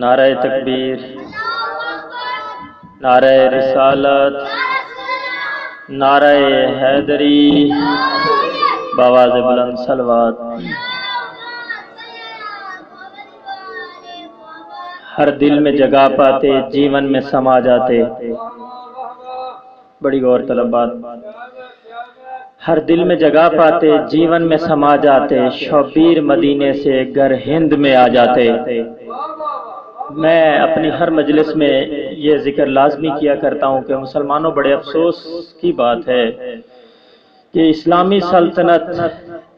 نعرہ تکبیر، نعرہ رسالت، نعرہ حیدری، بآواز بلند صلوات۔ ہر دل میں جگہ پاتے، جیون میں سما جاتے۔ بڑی غور طلب بات۔ ہر دل میں جگہ پاتے، جیون میں سما جاتے، شبیر مدینے سے گر ہند میں آ جاتے۔ میں اپنی ہر مجلس میں یہ ذکر لازمی کیا کرتا ہوں کہ مسلمانوں، بڑے افسوس کی بات ہے کہ اسلامی سلطنت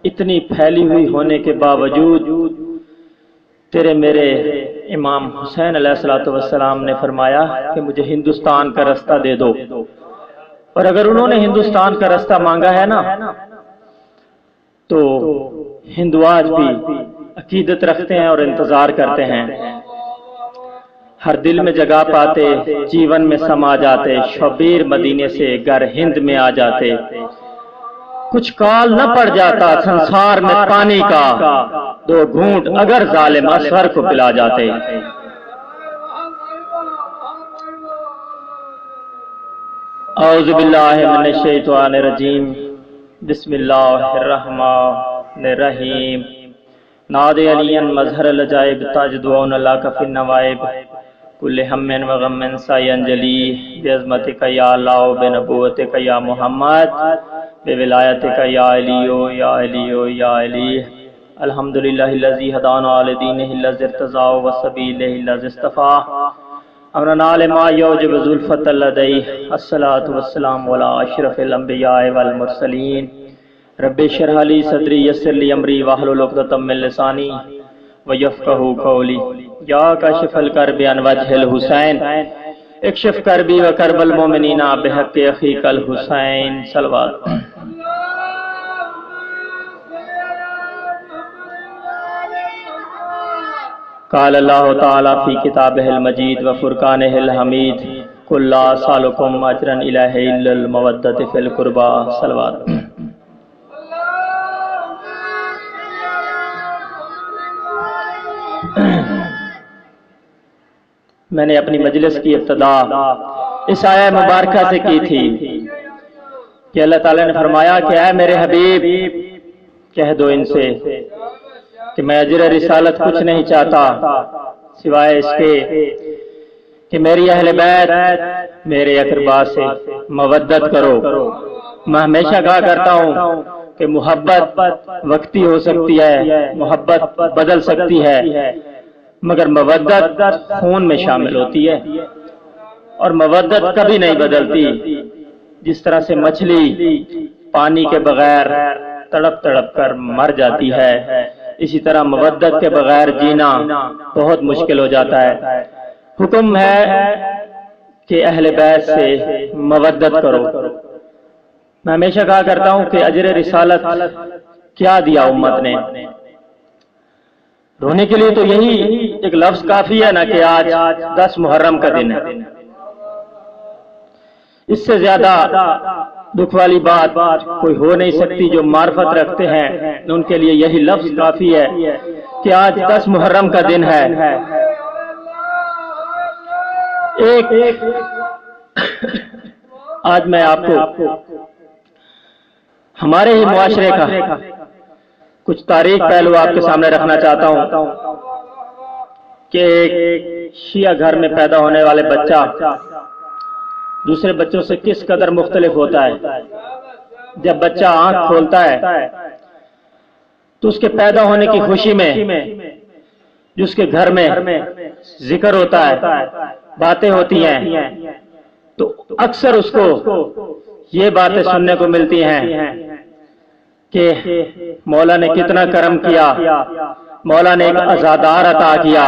اتنی پھیلی ہوئی ہونے کے باوجود تیرے میرے امام حسین علیہ السلام نے فرمایا کہ مجھے ہندوستان کا رستہ دے دو، اور اگر انہوں نے ہندوستان کا رستہ مانگا ہے نا تو ہندو آج بھی عقیدت رکھتے ہیں اور انتظار کرتے ہیں۔ ہر دل میں جگہ پاتے، جیون میں سما جاتے، شبیر مدینے سے گر ہند میں آ جاتے۔ کچھ کال نہ پڑ جاتا سنسار میں پانی کا، دو گھونٹ اگر ظالم اصغر کو پلا جاتے۔ اعوذ باللہ من الشیطان الرجیم، بسم اللہ الرحمن الرحیم۔ ناد علی مظہر العجائب، تاج دعون اللہ کفی النوائب، کل ہم و غم سائی انجلی، بعظمتک یا اللہ و بنبوتک یا محمد، بولایتک یا علیو یا علیو یا علی۔ الحمدللہ الذی ہدانا لدینہ الذی ارتضی وسبیلہ الذی اصطفیٰ، امرنا لما یوجب زلفت لدیہ، الصلاۃ والسلام علی اشرف الانبیاء والمرسلین۔ رب اشرح لی صدری یسر لی امری واحلل عقدۃ من لسانی ویفقہوا قولی۔ یا کاشف الکرب عن وجہ الحسین، اکشف کربی و کرب المؤمنین بحق اخیک الحسین۔ صلوات۔ قال اللہ تعالی فی کتابہ المجید و فرقانہ الحمید، قل لا اسألکم اجرا الا المودۃ فی القربى۔ صلوات۔ میں نے اپنی مجلس کی ابتدا اس آیہ مبارکہ سے کی تھی کہ اللہ تعالیٰ نے فرمایا کہ اے میرے حبیب، کہہ دو ان سے کہ میں اجر رسالت کچھ نہیں چاہتا سوائے اس کے کہ میری اہل بیت، میرے اقربا سے مودت کرو۔ میں ہمیشہ کہا کرتا ہوں کہ محبت وقتی ہو سکتی ہے، محبت بدل سکتی ہے، مگر مودت خون میں شامل ہوتی ہے، اور مودت کبھی نہیں بدلتی۔ جس طرح سے مچھلی پانی کے بغیر تڑپ تڑپ کر مر جاتی ہے، اسی طرح مودت کے بغیر جینا بہت مشکل ہو جاتا ہے۔ حکم ہے کہ اہل بیت سے مودت کرو۔ میں ہمیشہ کہا کرتا ہوں کہ اجر رسالت کیا دیا امت نے؟ رونے کے لیے تو یہی ایک لفظ کافی ہے نا کہ آج 10 محرم کا دن ہے۔ اس سے زیادہ دکھ والی بات کوئی ہو نہیں سکتی۔ جو معرفت رکھتے ہیں ان کے لیے یہی لفظ کافی ہے کہ آج 10 محرم کا دن ہے۔ آج میں آپ کو ہمارے ہی معاشرے کا کچھ تاریخ پہلو آپ کے سامنے رکھنا چاہتا ہوں کہ ایک شیعہ گھر میں پیدا ہونے والے بچہ دوسرے بچوں سے کس قدر مختلف ہوتا ہے۔ جب بچہ آنکھ کھولتا ہے تو اس کے پیدا ہونے کی خوشی میں جو اس کے گھر میں ذکر ہوتا ہے، باتیں ہوتی ہیں، تو اکثر اس کو یہ باتیں سننے کو ملتی ہیں کہ مولا نے کتنا کرم کیا، مولا نے ایک عزادار عطا کیا۔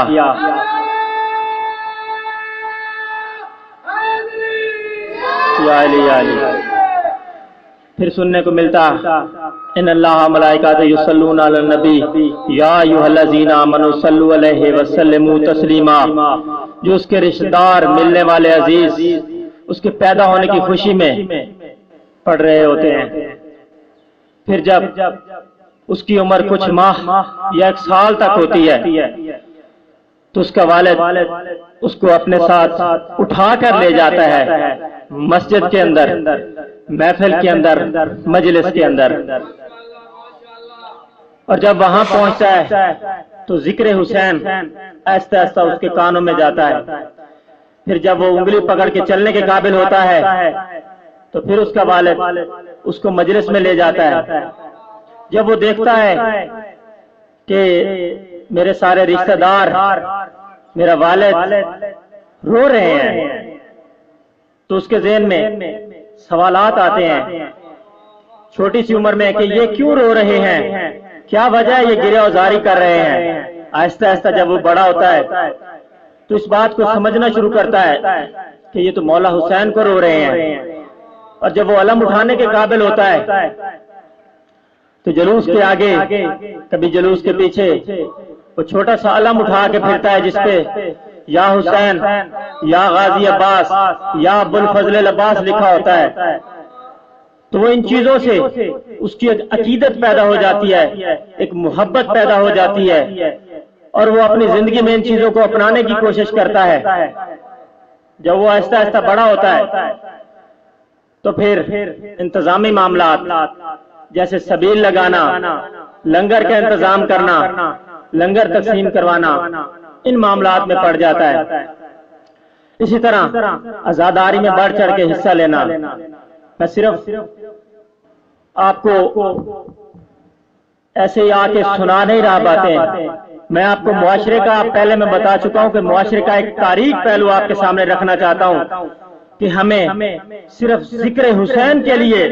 یا علی یا علی۔ پھر سننے کو ملتا ان اللہ ملائکۃ یصلون علی النبی یا ایھا الذین آمنوا صلوا علیہ وسلموا تسلیما۔ جو اس کے رشتہ دار، ملنے والے عزیز اس کے پیدا ہونے کی خوشی میں پڑھ رہے ہوتے ہیں۔ پھر جب اس کی عمر کچھ ماہ یا 1 سال تک ہوتی ہے تو اس کا والد اس کو اپنے ساتھ اٹھا کر لے جاتا ہے مسجد کے اندر، محفل کے اندر، مجلس کے اندر، اور جب وہاں پہنچتا ہے تو ذکر حسین آہستہ آہستہ اس کے کانوں میں جاتا ہے۔ پھر جب وہ انگلی پکڑ کے چلنے کے قابل ہوتا ہے تو پھر اس کا والد اس کو مجلس میں لے جاتا ہے۔ جب وہ دیکھتا ہے کہ میرے سارے رشتہ دار، میرا والد رو رہے ہیں، تو اس کے ذہن میں سوالات آتے ہیں چھوٹی سی عمر میں کہ یہ کیوں رو رہے ہیں، کیا وجہ ہے یہ گریہ وزاری کر رہے ہیں۔ آہستہ آہستہ جب وہ بڑا ہوتا ہے تو اس بات کو سمجھنا شروع کرتا ہے کہ یہ تو مولا حسین کو رو رہے ہیں، اور جب وہ علم اٹھانے کے قابل ہوتا ہے تو جلوس کے آگے، کبھی جلوس کے پیچھے وہ چھوٹا سا علم اٹھا کے پھرتا ہے جس پہ یا حسین، یا غازی عباس، یا ابو الفضل عباس لکھا ہوتا ہے۔ تو وہ ان چیزوں سے اس کی عقیدت پیدا ہو جاتی ہے، ایک محبت پیدا ہو جاتی ہے، اور وہ اپنی زندگی میں ان چیزوں کو اپنانے کی کوشش کرتا ہے۔ جب وہ آہستہ آہستہ بڑا ہوتا ہے تو پھر انتظامی معاملات جیسے سبیل لگانا، لنگر کا انتظام کرنا، لنگر تقسیم کروانا، ان معاملات میں پڑ جاتا ہے۔ اسی طرح عزاداری میں بڑھ چڑھ کے حصہ لینا۔ میں صرف آپ کو ایسے ہی آ کے سنا نہیں رہا باتیں، میں آپ کو معاشرے کا پہلے میں بتا چکا ہوں کہ معاشرے کا ایک تاریخ پہلو آپ کے سامنے رکھنا چاہتا ہوں کہ ہمیں صرف ذکر حسین کے لیے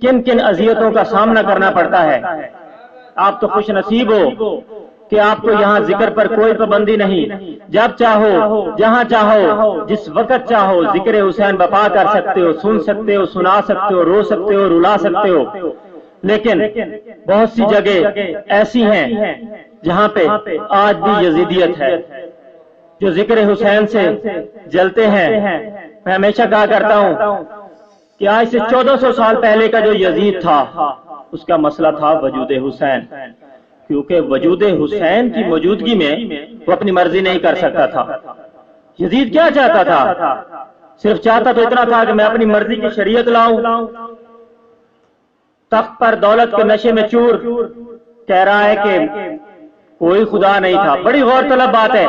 کن کن اذیتوں کا سامنا کرنا پڑتا ہے۔ آپ تو خوش نصیب ہو کہ آپ کو یہاں ذکر پر کوئی پابندی نہیں، جب چاہو، جہاں چاہو، جس وقت چاہو ذکر حسین بپا کر سکتے ہو، سن سکتے ہو، سنا سکتے ہو، رو سکتے ہو، رلا سکتے ہو۔ لیکن بہت سی جگہ ایسی ہیں جہاں پہ آج بھی یزیدیت ہے، جو ذکر حسین سے جلتے ہیں۔ میں ہمیشہ کہا کرتا ہوں کہ آج سے 1400 سال پہلے کا جو یزید تھا اس کا مسئلہ تھا وجود حسین، کیونکہ وجود حسین کی موجودگی میں وہ اپنی مرضی نہیں کر سکتا تھا۔ یزید کیا چاہتا تھا؟ صرف چاہتا تو اتنا تھا کہ میں اپنی مرضی کی شریعت لاؤں۔ تخت پر دولت کے نشے میں چور کہہ رہا ہے کہ کوئی خدا نہیں تھا۔ بڑی غور طلب بات ہے،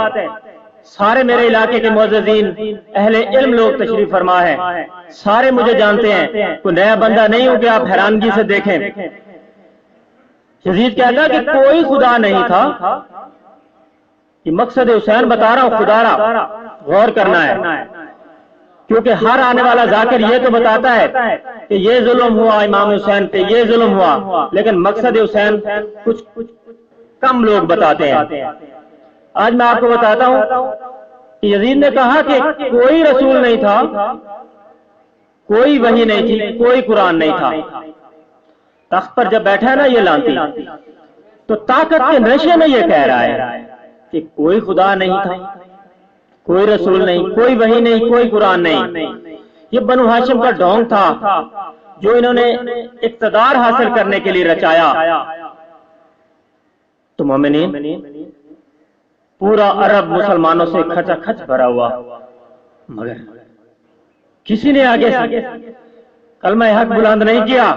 سارے میرے علاقے کے معززین اہل علم لوگ تشریف فرما ہے، سارے مجھے جانتے ہیں، کوئی نیا بندہ نہیں ہوں کہ آپ حیرانگی سے دیکھیں۔ یزید کہتا کہ کوئی خدا نہیں تھا، یہ مقصد حسین بتا رہا ہوں، خدا را غور کرنا ہے، کیونکہ ہر آنے والا ذاکر یہ تو بتاتا ہے کہ یہ ظلم ہوا امام حسین پہ، یہ ظلم ہوا، لیکن مقصد حسین کچھ کم لوگ بتاتے ہیں۔ آج میں آپ کو بتاتا ہوں کہ یزید نے کہا کہ کوئی رسول نہیں تھا، کوئی وحی نہیں تھی، کوئی قرآن نہیں تھا۔ تخت پر جب بیٹھا ہے نا یہ لانتی، تو طاقت کے نشے میں یہ کہہ رہا ہے کہ کوئی خدا نہیں تھا، کوئی رسول نہیں، کوئی وحی نہیں، کوئی قرآن نہیں۔ یہ بنو ہاشم کا ڈھونگ تھا جو انہوں نے اقتدار حاصل کرنے کے لیے رچایا۔ تو مومنین، پورا عرب مسلمانوں سے کھچا کھچ بھرا ہوا، مگر کسی نے آگے سے کلمہ حق بلند نہیں کیا۔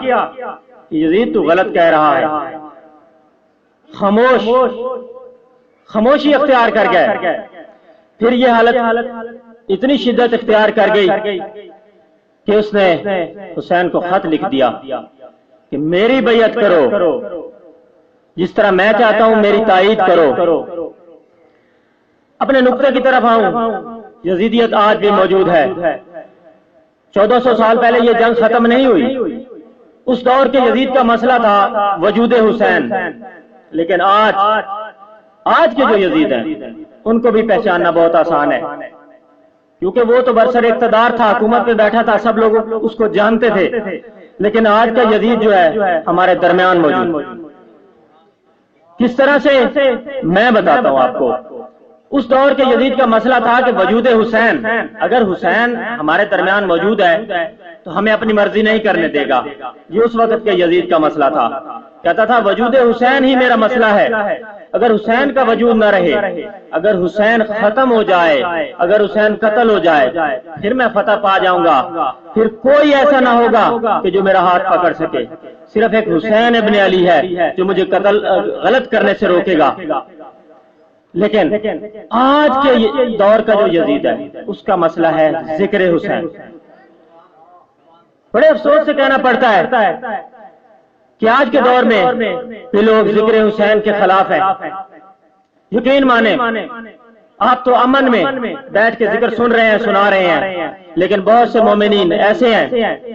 یزید تو غلط کہہ رہا ہے، خاموشی اختیار کر گئے۔ پھر یہ حالت اتنی شدت اختیار کر گئی کہ اس نے حسین کو خط لکھ دیا کہ میری بیعت کرو، جس طرح میں چاہتا ہوں میری تائید کرو۔ اپنے نقطے کی طرف آؤں، یزیدیت آج بھی موجود ہے۔ 1400 سال پہلے یہ جنگ ختم نہیں ہوئی، اس دور کے یزید کا مسئلہ تھا وجود حسین، لیکن آج کے جو یزید ہیں ان کو بھی پہچاننا بہت آسان ہے، کیونکہ وہ تو برسر اقتدار تھا، حکومت پہ بیٹھا تھا، سب لوگ اس کو جانتے تھے، لیکن آج کا یزید جو ہے ہمارے درمیان موجود۔ کس طرح سے میں بتاتا ہوں آپ کو۔ اس دور کے یزید کا مسئلہ تھا کہ وجود حسین، اگر حسین ہمارے درمیان موجود ہے تو ہمیں اپنی مرضی نہیں کرنے دے گا. یہ اس وقت کے یزید کا مسئلہ تھا. کہتا تھا وجود حسین ہی میرا مسئلہ ہے. اگر حسین کا وجود نہ رہے، اگر حسین ختم ہو جائے، اگر حسین قتل ہو جائے، پھر میں فتح پا جاؤں گا. پھر کوئی ایسا نہ ہوگا کہ جو میرا ہاتھ پکڑ سکے. صرف ایک حسین ابن علی ہے جو مجھے غلط کرنے سے روکے گا. لیکن آج کے دور کا جو یزید ہے اس کا مسئلہ ہے ذکر حسین. بڑے افسوس سے کہنا پڑتا ہے کہ آج کے دور میں یہ لوگ ذکر حسین کے خلاف ہیں. یقین مانیں آپ تو امن میں بیٹھ کے ذکر سن رہے ہیں، سنا رہے ہیں، لیکن بہت سے مومنین ایسے ہیں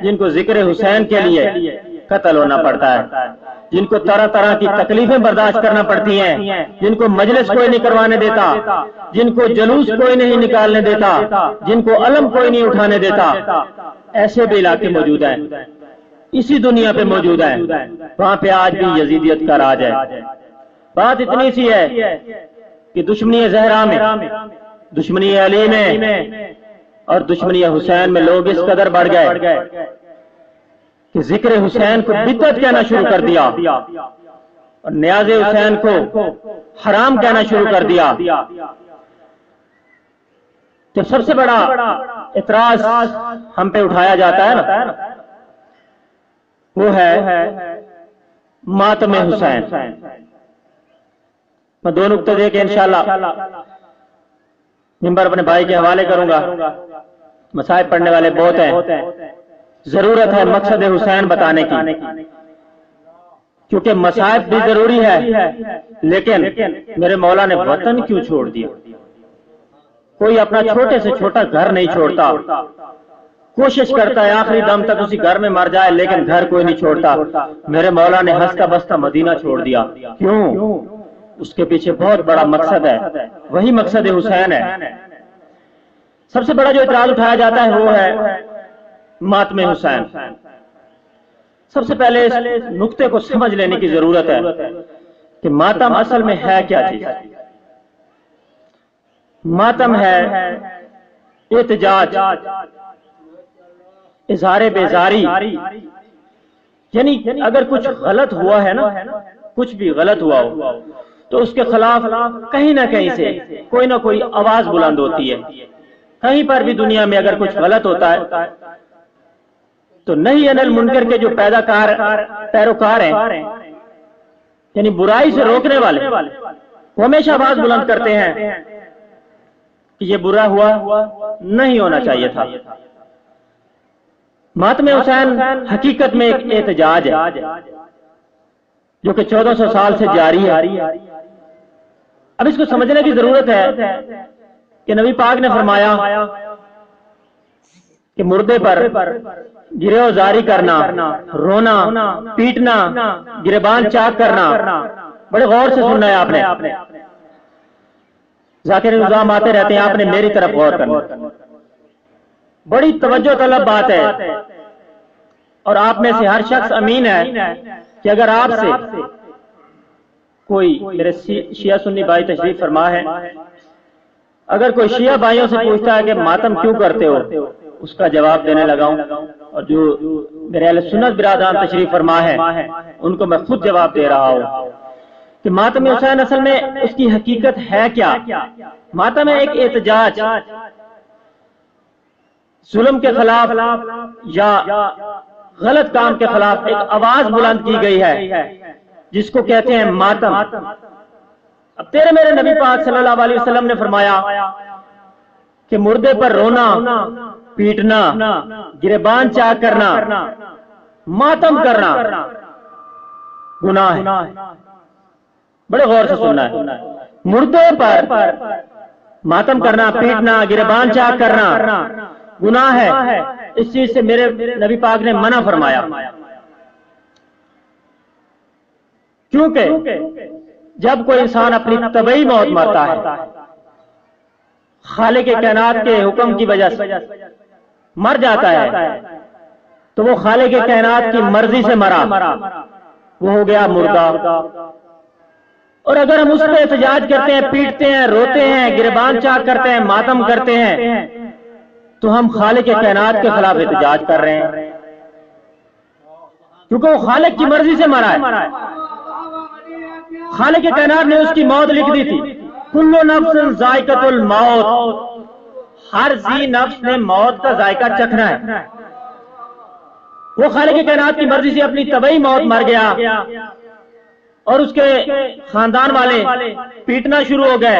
جن کو ذکر حسین کے لیے قتل ہونا پڑتا ہے، جن کو طرح طرح کی تکلیفیں برداشت کرنا پڑتی ہیں، جن کو مجلس کوئی نہیں کروانے دیتا، جن کو جلوس کوئی نہیں نکالنے دیتا، جن کو علم کوئی نہیں اٹھانے دیتا. ایسے بھی علاقے موجود ہیں، اسی دنیا پہ موجود ہیں، وہاں پہ آج بھی یزیدیت کا راج ہے. بات اتنی سی ہے کہ دشمنی زہرا میں، دشمنی علی میں اور دشمنی حسین میں لوگ اس قدر بڑھ گئے کہ ذکر حسین کو بدعت کہنا شروع کر دیا اور نیاز حسین کو حرام کہنا شروع کر دیا. تو سب سے بڑا اعتراض ہم پہ اٹھایا جاتا ہے نا، وہ ہے ماتم حسین. میں دو نقطے دے کے انشاءاللہ منبر اپنے بھائی کے حوالے کروں گا. مصائب پڑھنے والے بہت ہیں، ضرورت ہے مقصد حسین بتانے کی، کیونکہ مصائب بھی ضروری ہے. لیکن میرے مولا نے وطن کیوں چھوڑ دیا؟ کوئی اپنا چھوٹے سے چھوٹا گھر نہیں چھوڑتا، کوشش کرتا ہے آخری دم تک اسی گھر میں مر جائے، لیکن گھر کوئی نہیں چھوڑتا. میرے مولا نے ہنستا بستا مدینہ چھوڑ دیا. کیوں؟ اس کے پیچھے بہت بڑا مقصد ہے، وہی مقصد حسین ہے. سب سے بڑا جو اعتراض اٹھایا جاتا ہے وہ ہے ماتم حسین. سب سے پہلے اس نقطے کو سمجھ لینے کی ضرورت ہے کہ ماتم اصل میں ہے کیا چیز. ماتم ہے احتجاج، اظہار بیزاری. یعنی اگر کچھ غلط ہوا ہے نا، کچھ بھی غلط ہوا ہو تو اس کے خلاف کہیں نہ کہیں سے کوئی نہ کوئی آواز بلند ہوتی ہے. کہیں پر بھی دنیا میں اگر کچھ غلط ہوتا ہے تو نہیں انل منکر کے جو پیروکار ہیں، یعنی برائی سے روکنے والے، وہ ہمیشہ آواز بلند کرتے ہیں کہ یہ برا ہوا، نہیں ہونا چاہیے تھا. ماتم حسین حقیقت میں ایک احتجاج ہے جو کہ 1400 سال سے جاری ہے. اب اس کو سمجھنے کی ضرورت ہے کہ نبی پاک نے فرمایا کہ مردے پر گریو زاری کرنا، رونا، پیٹنا، گریبان چاک کرنا. بڑے غور سے سننا ہے آپ نے، ذاکر نظام آتے رہتے ہیں، آپ نے میری طرف غور کرنا. بڑی توجہ طلب بات ہے، اور آپ میں سے ہر شخص امین ہے کہ اگر آپ سے کوئی، میرے شیعہ سنی بھائی تشریف فرما ہے، اگر کوئی شیعہ بھائیوں سے پوچھتا ہے کہ ماتم کیوں کرتے ہو، اس کا جواب دینے لگا ہوں. اور جو میرے اہل سنت برادران تشریف فرما ہے ان کو میں خود جواب دے رہا ہوں کہ ماتم حسین اصل میں اس کی حقیقت ہے کیا. ماتم ہے ایک احتجاج، ظلم کے خلاف یا غلط کام کے خلاف ایک آواز بلند کی گئی ہے جس کو کہتے ہیں ماتم. اب تیرے میرے نبی پاک صلی اللہ علیہ وسلم نے فرمایا کہ مردے پر رونا، پیٹنا، گریبان چاک کرنا، ماتم کرنا گناہ ہے. بڑے غور سے سننا ہے. مردے پر ماتم کرنا، پیٹنا، گریبان چاک کرنا گناہ ہے. اس چیز سے میرے نبی پاک نے منع فرمایا، کیونکہ جب کوئی انسان اپنی طبعی موت مرتا ہے، خالق کائنات کے حکم کی وجہ سے مر جاتا ہے، تو وہ خالق کائنات کی مرضی سے مرا، وہ ہو گیا مردہ. اور اگر ہم اس پہ احتجاج کرتے ہیں، پیٹتے ہیں، روتے ہیں، گریبان چاک کرتے ہیں، ماتم کرتے ہیں، تو ہم خالق کائنات کے خلاف احتجاج کر رہے ہیں، کیونکہ وہ خالق کی مرضی سے مرا ہے۔ خالق کائنات نے اس کی موت لکھ دی تھی، کل نفس ذائقۃ الموت، ہر ذی نفس نے موت کا ذائقہ چکھنا ہے۔ وہ خالق کائنات کی مرضی سے اپنی طبعی موت مر گیا، اور اس کے خاندان والے پیٹنا شروع ہو گئے،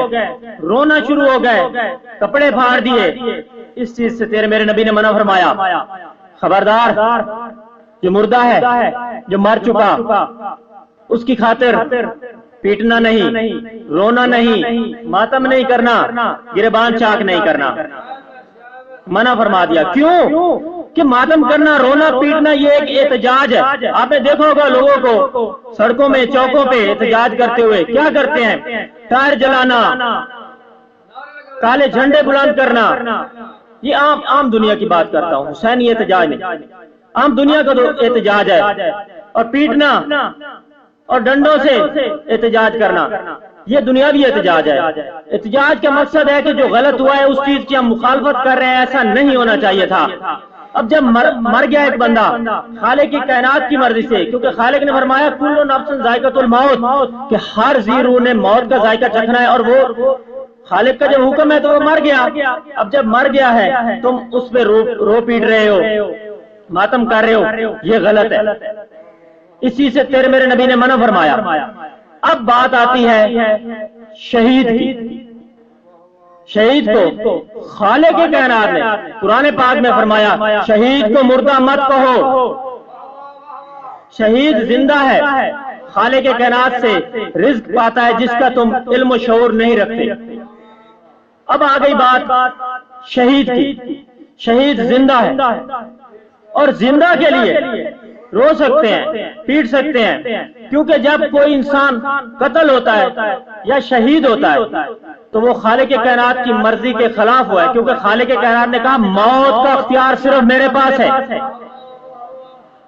رونا شروع ہو گئے، کپڑے پھاڑ دیے۔ اس چیز سے تیرے میرے نبی نے منع فرمایا، خبردار جو مردہ ہے، جو مر چکا، اس کی خاطر پیٹنا نہیں، رونا نہیں، ماتم نہیں کرنا، گریبان چاک نہیں کرنا، منع فرما دیا۔ کیوں کہ ماتم کرنا، رونا پیٹنا یہ ایک احتجاج ہے۔ آپ نے دیکھا ہوگا لوگوں کو سڑکوں میں چوکوں پہ احتجاج کرتے ہوئے کیا کرتے ہیں، ٹائر جلانا، کالے جھنڈے بلند کرنا۔ یہ عام دنیا کی بات کرتا ہوں، حسینی احتجاج نہیں، عام دنیا کا تو احتجاج ہے۔ اور پیٹنا اور ڈنڈوں سے احتجاج کرنا یہ دنیاوی احتجاج ہے۔ احتجاج کا مقصد ہے کہ جو غلط ہوا ہے اس چیز کی ہم مخالفت کر رہے ہیں، ایسا نہیں ہونا چاہیے تھا۔ اب جب مر گیا ایک بندہ خالق کی کائنات کی مرضی سے، کیونکہ خالق نے فرمایا کل نفس ذائقۃ الموت، کہ ہر ذی روح نے موت کا ذائقہ چکھنا ہے، اور وہ خالق کا جب حکم ہے تو وہ مر گیا۔ اب جب مر گیا ہے تم اس پہ رو پیٹ رہے ہو، ماتم کر رہے ہو، یہ غلط ہے۔ اسی سے تیرے میرے نبی نے منع فرمایا۔ اب بات آتی ہے شہید کی۔ شہید کو خالق کے کائنات نے قرآن پاک میں فرمایا شہید کو مردہ مت کہو، شہید زندہ ہے، خالق کے کائنات سے رزق پاتا ہے جس کا تم علم و شعور نہیں رکھتے۔ اب آ گئی بات شہید کی۔ شہید زندہ ہے، اور زندہ کے لیے رو سکتے ہیں، پیٹ سکتے ہیں، کیونکہ جب کوئی انسان قتل ہوتا ہے یا شہید ہوتا ہے تو وہ خالق کائنات کی مرضی کے خلاف ہوا ہے، کیونکہ خالق کائنات نے کہا موت کا اختیار صرف میرے پاس ہے،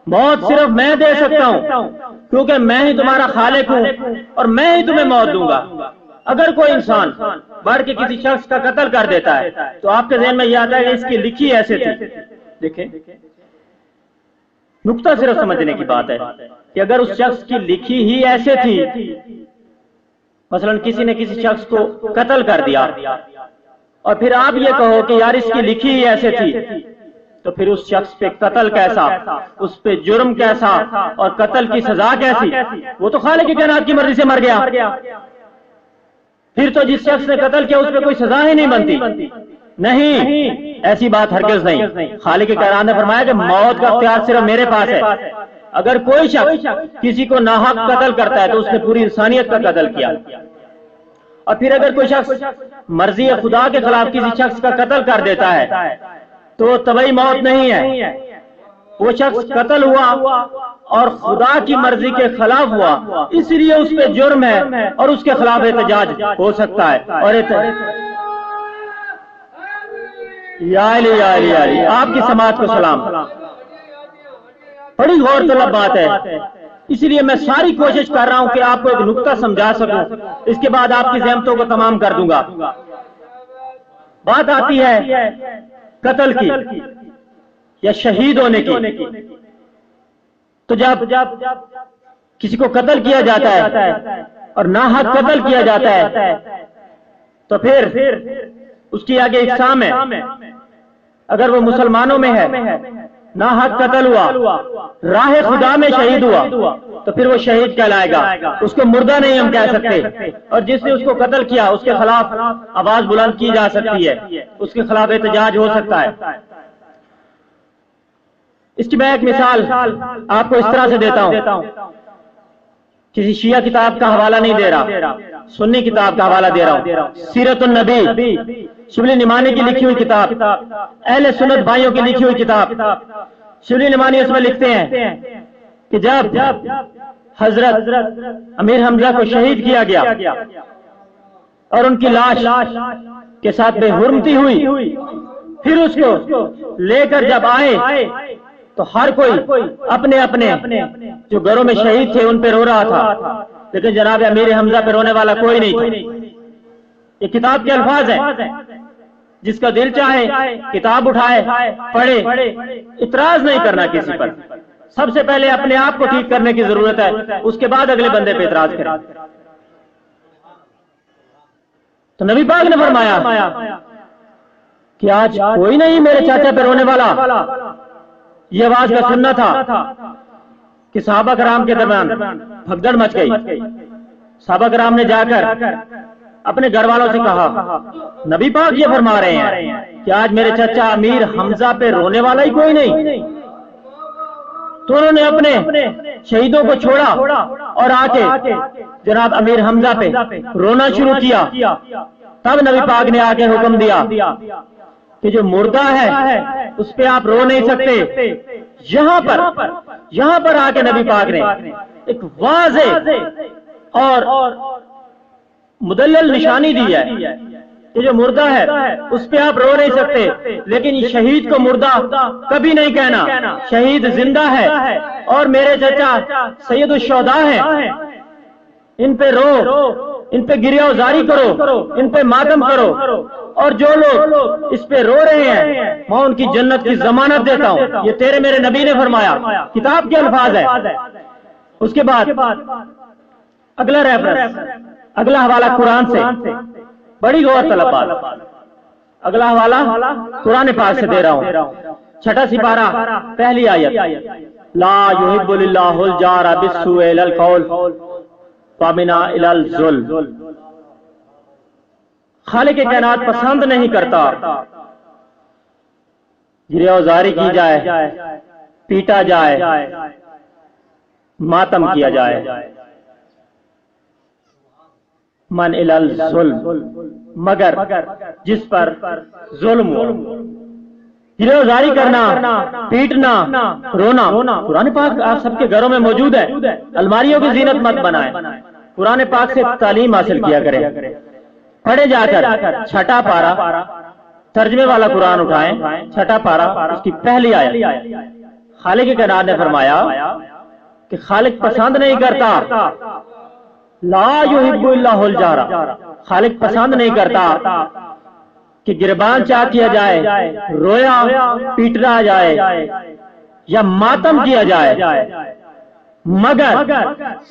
موت صرف میں دے سکتا ہوں، کیونکہ میں ہی تمہارا خالق ہوں اور میں ہی تمہیں موت دوں گا۔ اگر کوئی انسان بڑھ کے کسی شخص کا قتل کر دیتا ہے تو آپ کے ذہن میں یہ آتا ہے کہ اس کی لکھی ایسے تھی۔ دیکھیں نقطہ صرف سمجھنے کی بات ہے کہ اگر اس شخص کی لکھی ہی ایسے تھی، مثلا کسی نے کسی شخص کو قتل کر دیا اور پھر آپ یہ کہو کہ یار اس کی لکھی ہی ایسے تھی، تو پھر اس شخص پہ قتل کیسا، اس پہ جرم کیسا، اور قتل کی سزا کیسی؟ وہ تو خالق کائنات کی مرضی سے مر گیا، پھر تو جس شخص نے قتل کیا اس پہ کوئی سزا ہی نہیں بنتی۔ نہیں، ایسی بات ہرگز نہیں۔ خالق کائنات نے فرمایا کہ موت کا اختیار صرف میرے پاس ہے۔ اگر کوئی شخص کسی کو ناحق قتل کرتا ہے تو اس نے پوری انسانیت کا قتل کیا، اور پھر اگر کوئی شخص مرضی خدا کے خلاف کسی شخص کا قتل کر دیتا ہے تو طبعی موت نہیں ہے، وہ شخص قتل ہوا اور خدا کی مرضی کے خلاف ہوا، اس لیے اس پہ جرم ہے اور اس کے خلاف احتجاج ہو سکتا ہے۔ اور یا علی یا علی یا علی، آپ کی سماعت کو سلام۔ بڑی غور طلب بات ہے، اس لیے میں ساری کوشش کر رہا ہوں کہ آپ کو ایک نقطہ سمجھا سکوں، اس کے بعد آپ کی زحمتوں کو تمام کر دوں گا۔ بات آتی ہے قتل کی یا شہید ہونے کی، تو جب کسی کو قتل کیا جاتا ہے اور ناحق قتل کیا جاتا ہے تو پھر اس کی آگے اقسام ہے۔ اگر وہ مسلمانوں میں ہے، ناحق قتل ہوا، راہ خدا میں شہید ہوا، تو پھر وہ شہید کہلائے گا، اس کو مردہ نہیں ہم کہہ سکتے۔ اور جس نے اس کو قتل کیا اس کے خلاف آواز بلند کی جا سکتی ہے، اس کے خلاف احتجاج ہو سکتا ہے۔ اس کی میں ایک مثال آپ کو اس طرح سے دیتا ہوں، کسی شیعہ کتاب کا حوالہ نہیں دے رہا، سنی کتاب کا حوالہ دے رہا ہوں، سیرت النبی، شبلی نعمانی کی لکھی ہوئی کتاب، اہل سنت بھائیوں کی لکھی ہوئی کتاب۔ شبلی نعمانی اس میں لکھتے ہیں کہ جب حضرت امیر حمزہ کو شہید کیا گیا اور ان کی لاش کے ساتھ بے حرمتی ہوئی، پھر اس کو لے کر جب آئے تو ہر کوئی اپنے اپنے جو گھروں میں شہید تھے ان پہ رو رہا تھا، لیکن جناب امیر حمزہ پہ رونے والا کوئی نہیں تھا۔ یہ کتاب کے الفاظ ہیں۔ جس کا دل چاہے کتاب اٹھائے پڑھے، اعتراض نہیں کرنا کسی پر. سب سے پہلے اپنے آپ کو ٹھیک کرنے کی ضرورت ہے، اس کے بعد اگلے بندے پہ اعتراض کریں. تو نبی پاک نے فرمایا کہ آج کوئی نہیں میرے چاچا پہ رونے والا. یہ آواز کا سننا تھا کہ صحابہ کرام کے درمیان بھگدڑ مچ گئی. صحابہ کرام نے جا کر اپنے گھر والوں سے کہا نبی پاک یہ فرما رہے ہیں کہ آج میرے چچا امیر حمزہ پہ رونے والا ہی کوئی نہیں. تو انہوں نے اپنے شہیدوں کو چھوڑا اور آ کے جناب امیر حمزہ پہ رونا شروع کیا. تب نبی پاک نے آ کے حکم دیا کہ جو مردہ ہے اس پہ آپ رو نہیں سکتے. یہاں پر آ کے نبی پاک نے ایک واضح اور مدلل نشانی دی ہے کہ جو مردہ ہے اس پہ آپ رو نہیں سکتے، لیکن شہید کو مردہ کبھی نہیں کہنا. شہید زندہ ہے اور میرے چچا سید الشہداء ہیں، ان پہ رو، ان پہ گریہ وزاری کرو، ان پہ ماتم کرو. اور جو لوگ اس پہ رو رہے ہیں میں ان کی جنت کی ضمانت دیتا ہوں. یہ تیرے میرے نبی نے فرمایا، کتاب کے الفاظ ہے. اس کے بعد اگلا ریفرنس، اگلا حوالہ قرآن سے، بڑی غور طلب بات. اگلا حوالہ قرآن پاک سے دے رہا ہوں، 6واں سپارہ پہلی آیت. لا یحب اللہ الجار بالسوء الی القول ومن الی الظلم. خالق کائنات پسند نہیں کرتا گریہ وزاری کی جائے، پیٹا جائے، ماتم کیا جائے. من الی الظلم، مگر جس پر ظلم ہو. گریہ وزاری کرنا، پیٹنا، رونا قرآن پاک آپ سب کے گھروں میں موجود ہے. الماریوں کی زینت مت بنائیں، قرآن پاک سے تعلیم حاصل کیا کریں. پڑھے جا کر 6واں پارہ ترجمے والا قرآن اٹھائیں، 6واں پارہ اس کی پہلی آیت. خالق کائنات نے فرمایا کہ خالق پسند نہیں کرتا، لا یحب اللہ الجار، خالق پسند نہیں کرتا کہ گربان چاک کیا جائے، رویا پیٹنا جائے یا ماتم کیا جائے، مگر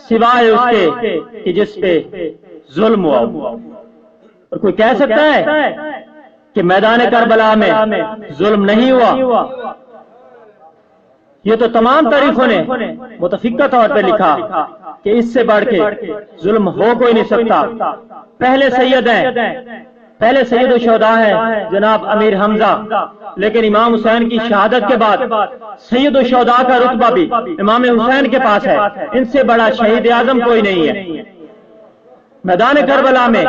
سوائے اس کے کہ جس پہ ظلم ہوا. اور کوئی کہہ سکتا ہے کہ میدان کربلا میں ظلم نہیں ہوا؟ یہ تو تمام تاریخوں نے متفقہ طور پہ لکھا کہ اس سے بڑھ کے ظلم ہو کوئی نہیں سکتا. پہلے سید ہیں، پہلے سید الشہداء ہے جناب امیر حمزہ، لیکن امام حسین کی شہادت کے بعد سید الشہداء کا رتبہ بھی امام حسین کے پاس ہے. ان سے بڑا شہید اعظم کوئی نہیں ہے. میدان کربلا میں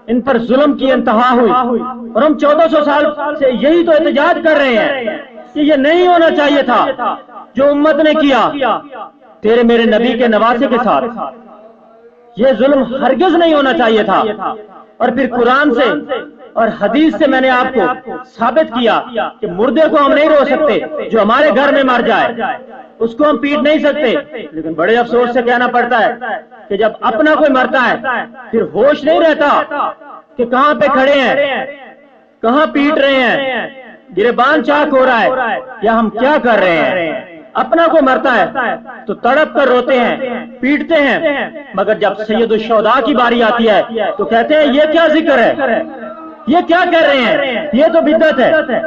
ان پر ظلم کی انتہا ہوئی اور ہم 1400 سال سے یہی تو احتجاج کر رہے ہیں کہ یہ نہیں ہونا چاہیے تھا جو امت نے کیا تیرے میرے نبی کے نواسے کے ساتھ. یہ ظلم ہرگز نہیں ہونا چاہیے تھا. اور پھر قرآن سے اور حدیث سے میں نے آپ کو ثابت کیا کہ مردے کو ہم نہیں رو سکتے، جو ہمارے گھر میں مر جائے اس کو ہم پیٹ نہیں سکتے. لیکن بڑے افسوس سے کہنا پڑتا ہے کہ جب اپنا کوئی مرتا ہے پھر ہوش نہیں رہتا کہ کہاں پہ کھڑے ہیں، کہاں پیٹ رہے ہیں، گریبان چاک ہو رہا ہے یا ہم کیا کر رہے ہیں. اپنا کو مرتا ہے تو تڑپ کر روتے ہیں، پیٹتے ہیں، مگر جب سید الشہداء کی باری آتی ہے تو کہتے ہیں یہ کیا ذکر ہے، یہ کیا کہہ رہے ہیں، یہ تو بدعت ہے.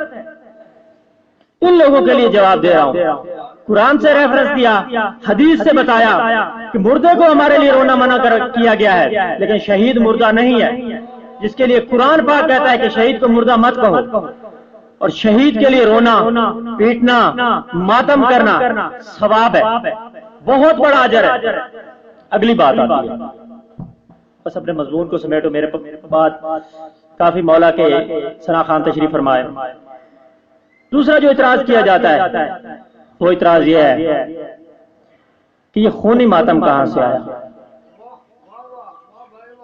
ان لوگوں کے لیے جواب دے رہا ہوں. قرآن سے ریفرنس دیا، حدیث سے بتایا کہ مردے کو ہمارے لیے رونا منع کیا گیا ہے، لیکن شہید مردہ نہیں ہے، جس کے لیے قرآن پاک کہتا ہے کہ شہید کو مردہ مت کہو. اور شہید کے لیے رونا، پیٹنا، ماتم کرنا ثواب ہے، بہت بڑا اجر ہے. اگلی بات آتی ہے، بس اپنے مضمون کو سمیٹو، میرے بات کافی مولا کے ثنا خان تشریف فرمائے. دوسرا جو اعتراض کیا جاتا ہے وہ اعتراض یہ ہے کہ یہ خونی ماتم کہاں سے آیا.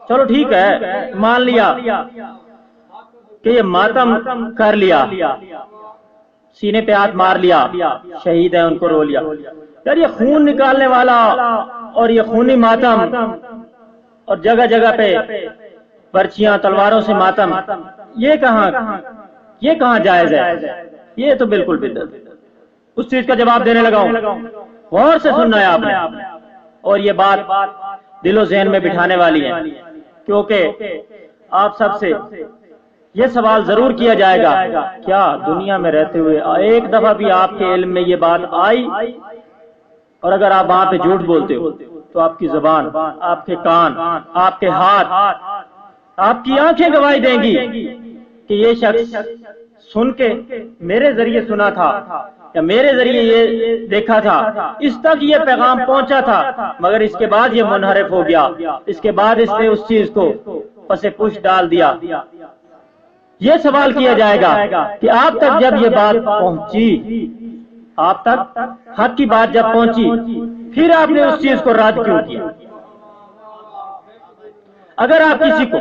چلو ٹھیک ہے، مان لیا کہ یہ ماتم کر لیا، سینے پہ ہاتھ مار لیا، شہید ہیں ان کو رو لیا. یار یہ خون نکالنے والا اور یہ خونی ماتم اور جگہ جگہ پہ برچیاں تلواروں سے ماتم، یہ کہاں جائز ہے؟ یہ تو بالکل بدعت۔ اس چیز کا جواب دینے لگا ہوں، غور سے سننا ہے آپ نے، اور یہ بات دل و ذہن میں بٹھانے والی ہے، کیونکہ آپ سب سے یہ سوال ضرور کیا جائے گا، کیا دنیا میں رہتے ہوئے ایک دفعہ بھی آپ کے علم میں یہ بات آئی؟ اور اگر آپ وہاں پہ جھوٹ بولتے ہو تو آپ کی زبان، آپ کے کان، آپ کے ہاتھ، آپ کی آنکھیں گواہی دیں گی کہ یہ شخص سن کے میرے ذریعے سنا تھا یا میرے ذریعے یہ دیکھا تھا، اس تک یہ پیغام پہنچا تھا، مگر اس کے بعد یہ منحرف ہو گیا، اس کے بعد اس نے اس چیز کو پس پش ڈال دیا۔ یہ سوال کیا جائے گا کہ آپ تک جب یہ بات پہنچی، آپ تک حق کی بات جب پہنچی، پھر آپ نے اس چیز کو رد کیوں کیا؟ اگر آپ کسی کو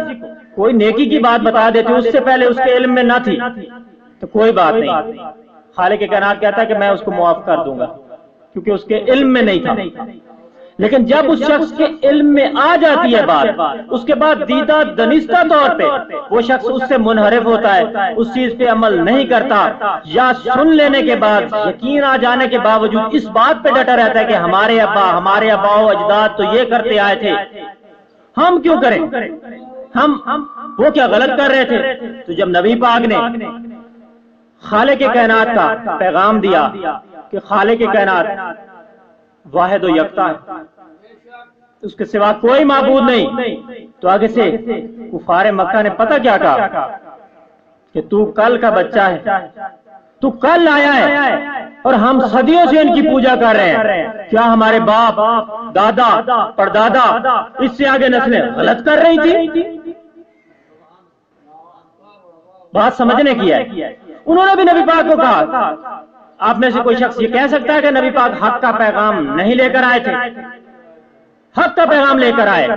کوئی نیکی کی بات بتا دیتے اس سے پہلے اس کے علم میں نہ تھی تو کوئی بات نہیں، خالق کائنات کہتا ہے کہ میں اس کو معاف کر دوں گا، کیونکہ اس کے علم میں نہیں تھا۔ لیکن جب اس شخص کے علم میں آ جاتی ہے بات، اس کے بعد دیدہ دنستہ طور پہ وہ شخص اس سے منحرف ہوتا ہے، اس چیز پہ عمل نہیں کرتا، یا سن لینے کے بعد یقین آ جانے کے باوجود اس بات پہ ڈٹا رہتا ہے کہ ہمارے ابا و اجداد تو یہ کرتے آئے تھے، ہم کیوں کریں؟ ہم وہ کیا غلط کر رہے تھے؟ تو جب نبی پاک نے خالق کائنات کا پیغام دیا کہ خالق کائنات واحد و یکتا ہے، اس کے سوا کوئی معبود نہیں، تو آگے سے کفار مکہ نے پتہ کیا کہا کہ تو کل کا بچہ ہے، تو کل آیا ہے، اور ہم صدیوں سے ان کی پوجا کر رہے ہیں، کیا ہمارے باپ، دادا، پردادا، اس سے آگے نسلیں غلط کر رہی تھی؟ بات سمجھنے کی ہے۔ انہوں نے بھی نبی پاک کو کہا، آپ میں سے کوئی شخص یہ کہہ سکتا ہے کہ نبی پاک حق کا پیغام نہیں لے کر آئے تھے؟ حق کا پیغام لے کر آئے،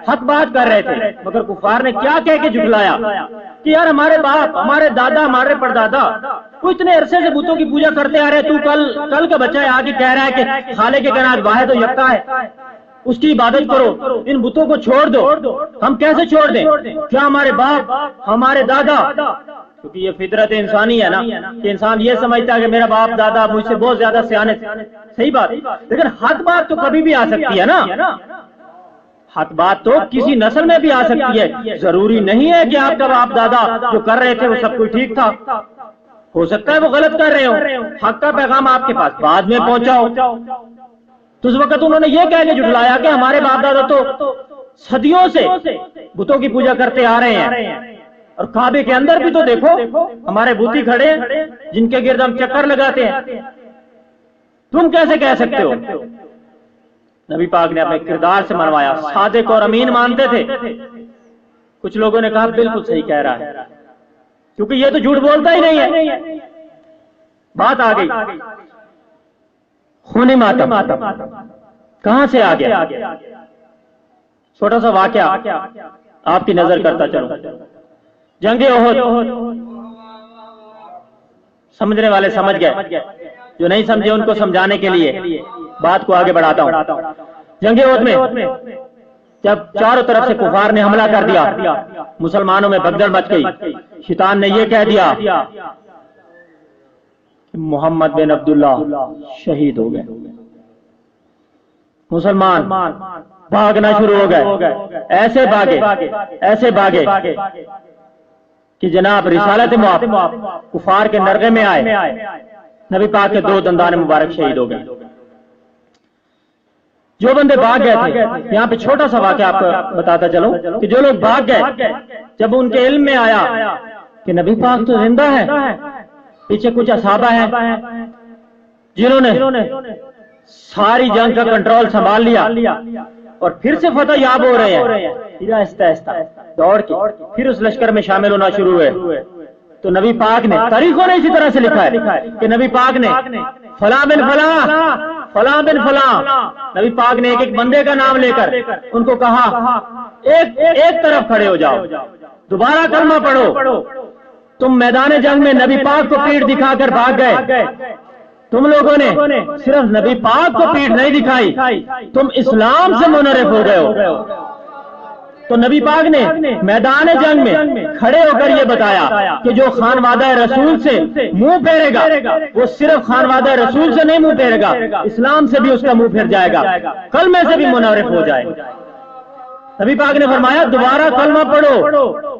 حق بات کر رہے تھے، مگر کفار نے کیا کہہ کے جھٹلایا کہ یار ہمارے باپ، ہمارے دادا، ہمارے پردادا وہ اتنے عرصے سے بتوں کی پوجا کرتے آ رہے، تو کل کا بچہ ہے آگے کہہ رہا ہے کہ خالق کائنات واحد و یکتا ہے، اس کی عبادت کرو، ان بتوں کو چھوڑ دو۔ ہم کیسے چھوڑ دیں؟ کیا ہمارے باپ، ہمارے دادا، کیونکہ یہ فطرت انسانی ہے نا کہ انسان یہ سمجھتا ہے کہ میرا باپ دادا مجھ سے بہت زیادہ سیانے، صحیح بات، لیکن حق بات تو کبھی بھی آ سکتی ہے نا، حق بات تو کسی نسل میں بھی آ سکتی ہے، ضروری نہیں ہے کہ آپ کا باپ دادا جو کر رہے تھے وہ سب کچھ ٹھیک تھا، ہو سکتا ہے وہ غلط کر رہے ہو، حق کا پیغام آپ کے پاس بعد میں پہنچا ہو۔ تو اس وقت انہوں نے یہ کہہ کے جھٹلایا کہ ہمارے باپ دادا تو صدیوں سے بتوں کی پوجا کرتے آ رہے ہیں، اور کعبے کے اندر بھی تو دیکھو ہمارے بوتی کھڑے ہیں جن کے گرد ہم چکر لگاتے ہیں، تم کیسے کہہ سکتے ہو؟ نبی پاک نے اپنے کردار سے منوایا، صادق اور امین مانتے تھے۔ کچھ لوگوں نے کہا بالکل صحیح کہہ رہا ہے، کیونکہ یہ تو جھوٹ بولتا ہی نہیں ہے۔ بات آ گئی خون ماتم، کہاں سے آ گیا؟ چھوٹا سا واقعہ آپ کی نظر کرتا چلو، جنگ احد، سمجھنے والے سمجھ گئے، جو نہیں سمجھے ان کو سمجھانے کے لیے بات کو آگے بڑھاتا ہوں۔ جنگ احد میں جب چاروں طرف سے کفار نے حملہ کر دیا، مسلمانوں میں بھگدڑ مچ گئی، شیطان نے یہ کہہ دیا کہ محمد بن عبداللہ شہید ہو گئے۔ مسلمان بھاگنا شروع ہو گئے، ایسے بھاگے کہ جناب رسالت معاف کفار کے نرغے میں آئے، نبی پاک کے 2 دندان مبارک شہید ہو گئے۔ جو بندے بھاگ گئے تھے، یہاں پہ چھوٹا سا واقعہ آپ کو بتاتا چلوں کہ جو لوگ بھاگ گئے، جب ان کے علم میں آیا کہ نبی پاک تو زندہ ہے، پیچھے کچھ اصحابہ ہیں جنہوں نے ساری جنگ کا کنٹرول سنبھال لیا اور پھر سے فتح یاب ہو رہے ہیں، پھر آہستہ آہستہ دوڑ کے پھر اس لشکر میں شامل ہونا شروع ہوئے، تو نبی پاک نے، تاریخوں نے اسی طرح سے لکھا ہے کہ نبی پاک نے فلاں بن فلاں، فلاں بن فلاں، نبی پاک نے ایک بندے کا نام لے کر ان کو کہا ایک طرف کھڑے ہو جاؤ، دوبارہ کلمہ پڑھو۔ تم میدان جنگ میں نبی پاک کو پیٹھ دکھا کر بھاگ گئے، تم لوگوں نے صرف نبی پاک کو پیٹھ نہیں دکھائی، تم اسلام سے منحرف ہو گئے ہو۔ تو نبی پاک نے میدان جنگ میں کھڑے ہو کر یہ بتایا کہ جو خانوادہ رسول سے منہ پھیرے گا وہ صرف خانوادہ رسول سے نہیں منہ پھیرے گا، اسلام سے بھی اس کا منہ پھیر جائے گا، کلمے سے بھی منحرف ہو جائے گا۔ نبی پاک نے فرمایا دوبارہ کلمہ پڑھو۔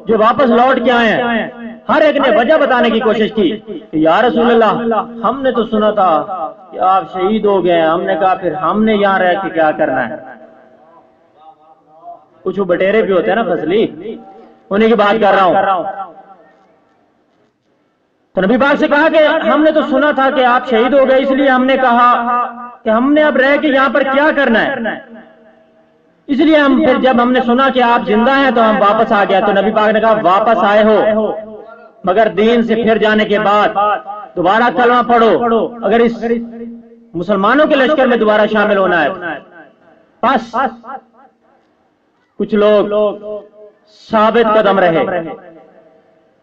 جو واپس لوٹ کے آئے ہیں ہر ایک نے وجہ بتانے کی کوشش کی کہ یا رسول اللہ ہم نے تو سنا تھا کہ آپ شہید ہو گئے ہیں، ہم نے کہا پھر ہم نے یہاں رہ کے کیا کرنا ہے۔ کچھ وہ بٹیرے بھی ہوتے ہیں نا فصلی، انہیں کی بات کر رہا ہوں۔ تو نبی پاک سے کہا کہ ہم نے تو سنا تھا کہ آپ شہید ہو گئے، اس لیے ہم نے کہا کہ ہم نے اب رہ کے یہاں پر کیا کرنا ہے، اس لیے ہم پھر جب ہم نے سنا کہ آپ زندہ ہیں تو ہم واپس آ گیا۔ تو نبی پاک نے کہا واپس آئے ہو مگر دین سے پھر جانے کے بعد دوبارہ کلمہ پڑھو اگر اس مسلمانوں کے لشکر میں دوبارہ شامل ہونا ہے۔ بس کچھ لوگ ثابت قدم رہے،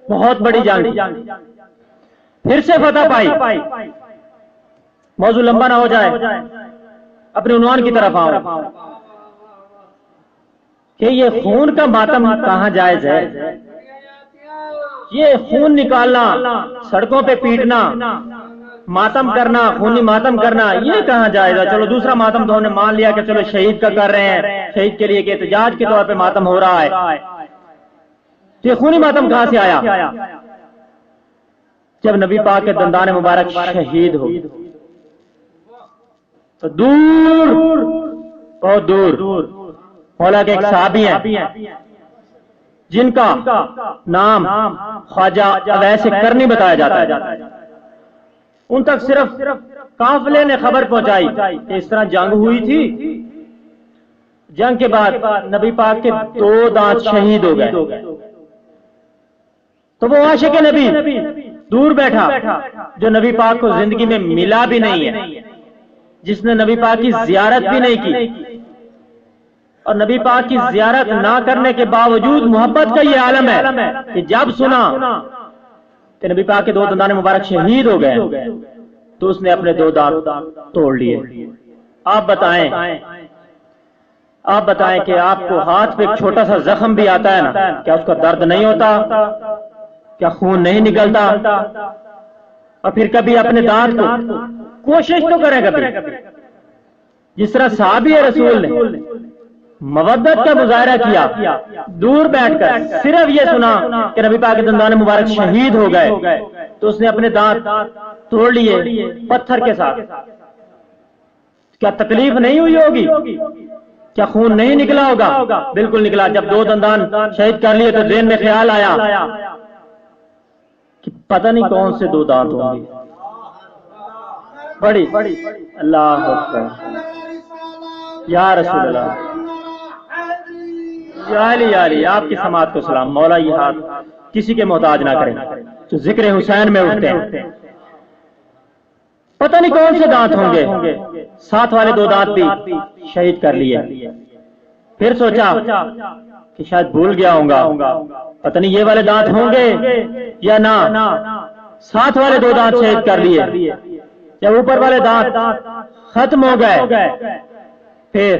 بہت بڑی جنگ پھر سے فتح پائی۔ موضوع لمبا نہ ہو جائے، اپنے عنوان کی طرف آؤں کہ یہ خون کا ماتم کہاں جائز ہے؟ یہ خون نکالنا، سڑکوں پہ پیٹنا، ماتم کرنا، خونی ماتم کرنا، یہ کہاں جائز ہے؟ چلو دوسرا ماتم تو ہم نے مان لیا کہ چلو شہید کا کر رہے ہیں، شہید کے لیے ایک احتجاج کے طور پہ ماتم ہو رہا ہے۔ یہ خونی ماتم کہاں سے آیا؟ جب نبی پاک کے دندان مبارک شہید ہو تو دور، بہت دور مولا کے ایک صحابی ہیں جن کا نام خواجہ اویس کرنی بتایا جاتا ہے، ان تک صرف قافلے نے خبر پہنچائی کہ اس طرح جنگ ہوئی تھی، جنگ کے بعد نبی پاک کے 2 دانت شہید ہو گئے۔ تو وہ عاشق نبی دور بیٹھا جو نبی پاک کو زندگی میں ملا بھی نہیں ہے، جس نے نبی پاک کی زیارت بھی نہیں کی، اور نبی پاک کی زیارت نہ کرنے کے باوجود محبت کا یہ عالم ہے کہ جب سنا کہ نبی پاک کے 2 دندان مبارک شہید ہو گئے تو اس نے اپنے 2 دانت توڑ لیے۔ آپ بتائیں کہ آپ کو ہاتھ پہ ایک چھوٹا سا زخم بھی آتا ہے نا، کیا اس کا درد نہیں ہوتا؟ کیا خون نہیں نکلتا؟ اور پھر کبھی اپنے دانت کو کوشش تو کریں کبھی، جس طرح صحابی رسول نے مودت کا مظاہرہ کیا، دور بیٹھ کر صرف یہ سنا کہ نبی پاک کے دندان مبارک شہید ہو گئے تو اس نے اپنے دانت توڑ لیے پتھر کے ساتھ۔ کیا تکلیف نہیں ہوئی ہوگی؟ کیا خون نہیں نکلا ہوگا؟ بالکل نکلا۔ جب 2 دندان شہید کر لیے تو ذہن میں خیال آیا کہ پتہ نہیں کون سے 2 دانت ہوں گے۔ بڑی اللہ اکبر یا رسول اللہ، یا علی آپ کی سماعت کو سلام۔ مولا یہ ہاتھ کسی کے محتاج نہ کرے جو ذکر حسین میں اٹھتے ہیں۔ پتہ نہیں کون سے دانت ہوں گے، ساتھ والے 2 دانت بھی شہید کر لیے۔ پھر سوچا کہ شاید بھول گیا ہوں گا، پتہ نہیں یہ والے دانت ہوں گے یا نہ، ساتھ والے 2 دانت شہید کر لیے۔ جب اوپر والے دانت ختم ہو گئے پھر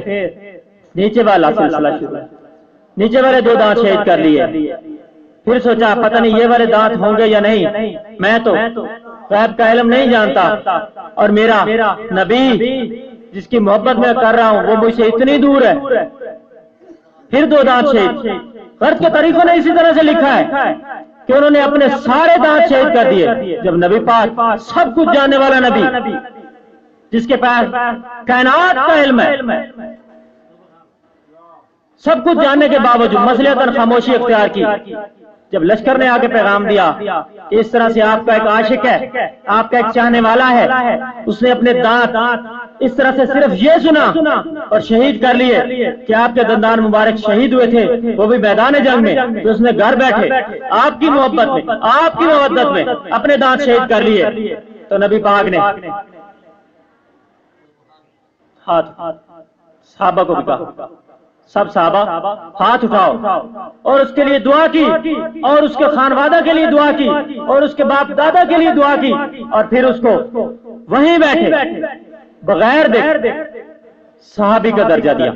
نیچے والا سلسلہ شروع، نیچے والے 2 دانت شہید کر لیے۔ پھر سوچا پتہ نہیں یہ والے دانت ہوں گے یا نہیں، میں تو غیب کا علم نہیں جانتا، اور میرا نبی جس کی محبت میں کر رہا ہوں وہ مجھ سے اتنی دور ہے۔ پھر 2 دانت شہید۔ غرض کے طریقوں نے اسی طرح سے لکھا ہے کہ انہوں نے اپنے سارے دانت شہید کر دیے۔ جب نبی پاک سب کچھ جاننے والا نبی جس کے پاس کائنات کا علم ہے، سب کچھ جاننے کے باوجود مصلحتاً خاموشی اختیار کی۔ جب لشکر نے آ کے پیغام دیا کہ اس طرح سے آپ کا ایک عاشق ہے، آپ کا ایک چاہنے والا ہے، اس نے اپنے دانت اس طرح سے صرف یہ سنا اور شہید کر لیے کہ آپ کے دندان مبارک شہید ہوئے تھے، وہ بھی میدان جنگ میں، تو اس نے گھر بیٹھے آپ کی محبت میں، آپ کی مودت میں اپنے دانت شہید کر لیے۔ تو نبی پاک نے ہاتھ صحابہ کو بھی کہا، سب صحابہ ہاتھ اٹھاؤ، اور اس کے لیے دعا کی، اور اس کے خانوادہ کے لیے دعا کی، اور اس کے باپ دادا کے لیے دعا کی، اور پھر اس کو وہیں بیٹھے بغیر دیکھ صحابی کا درجہ دیا۔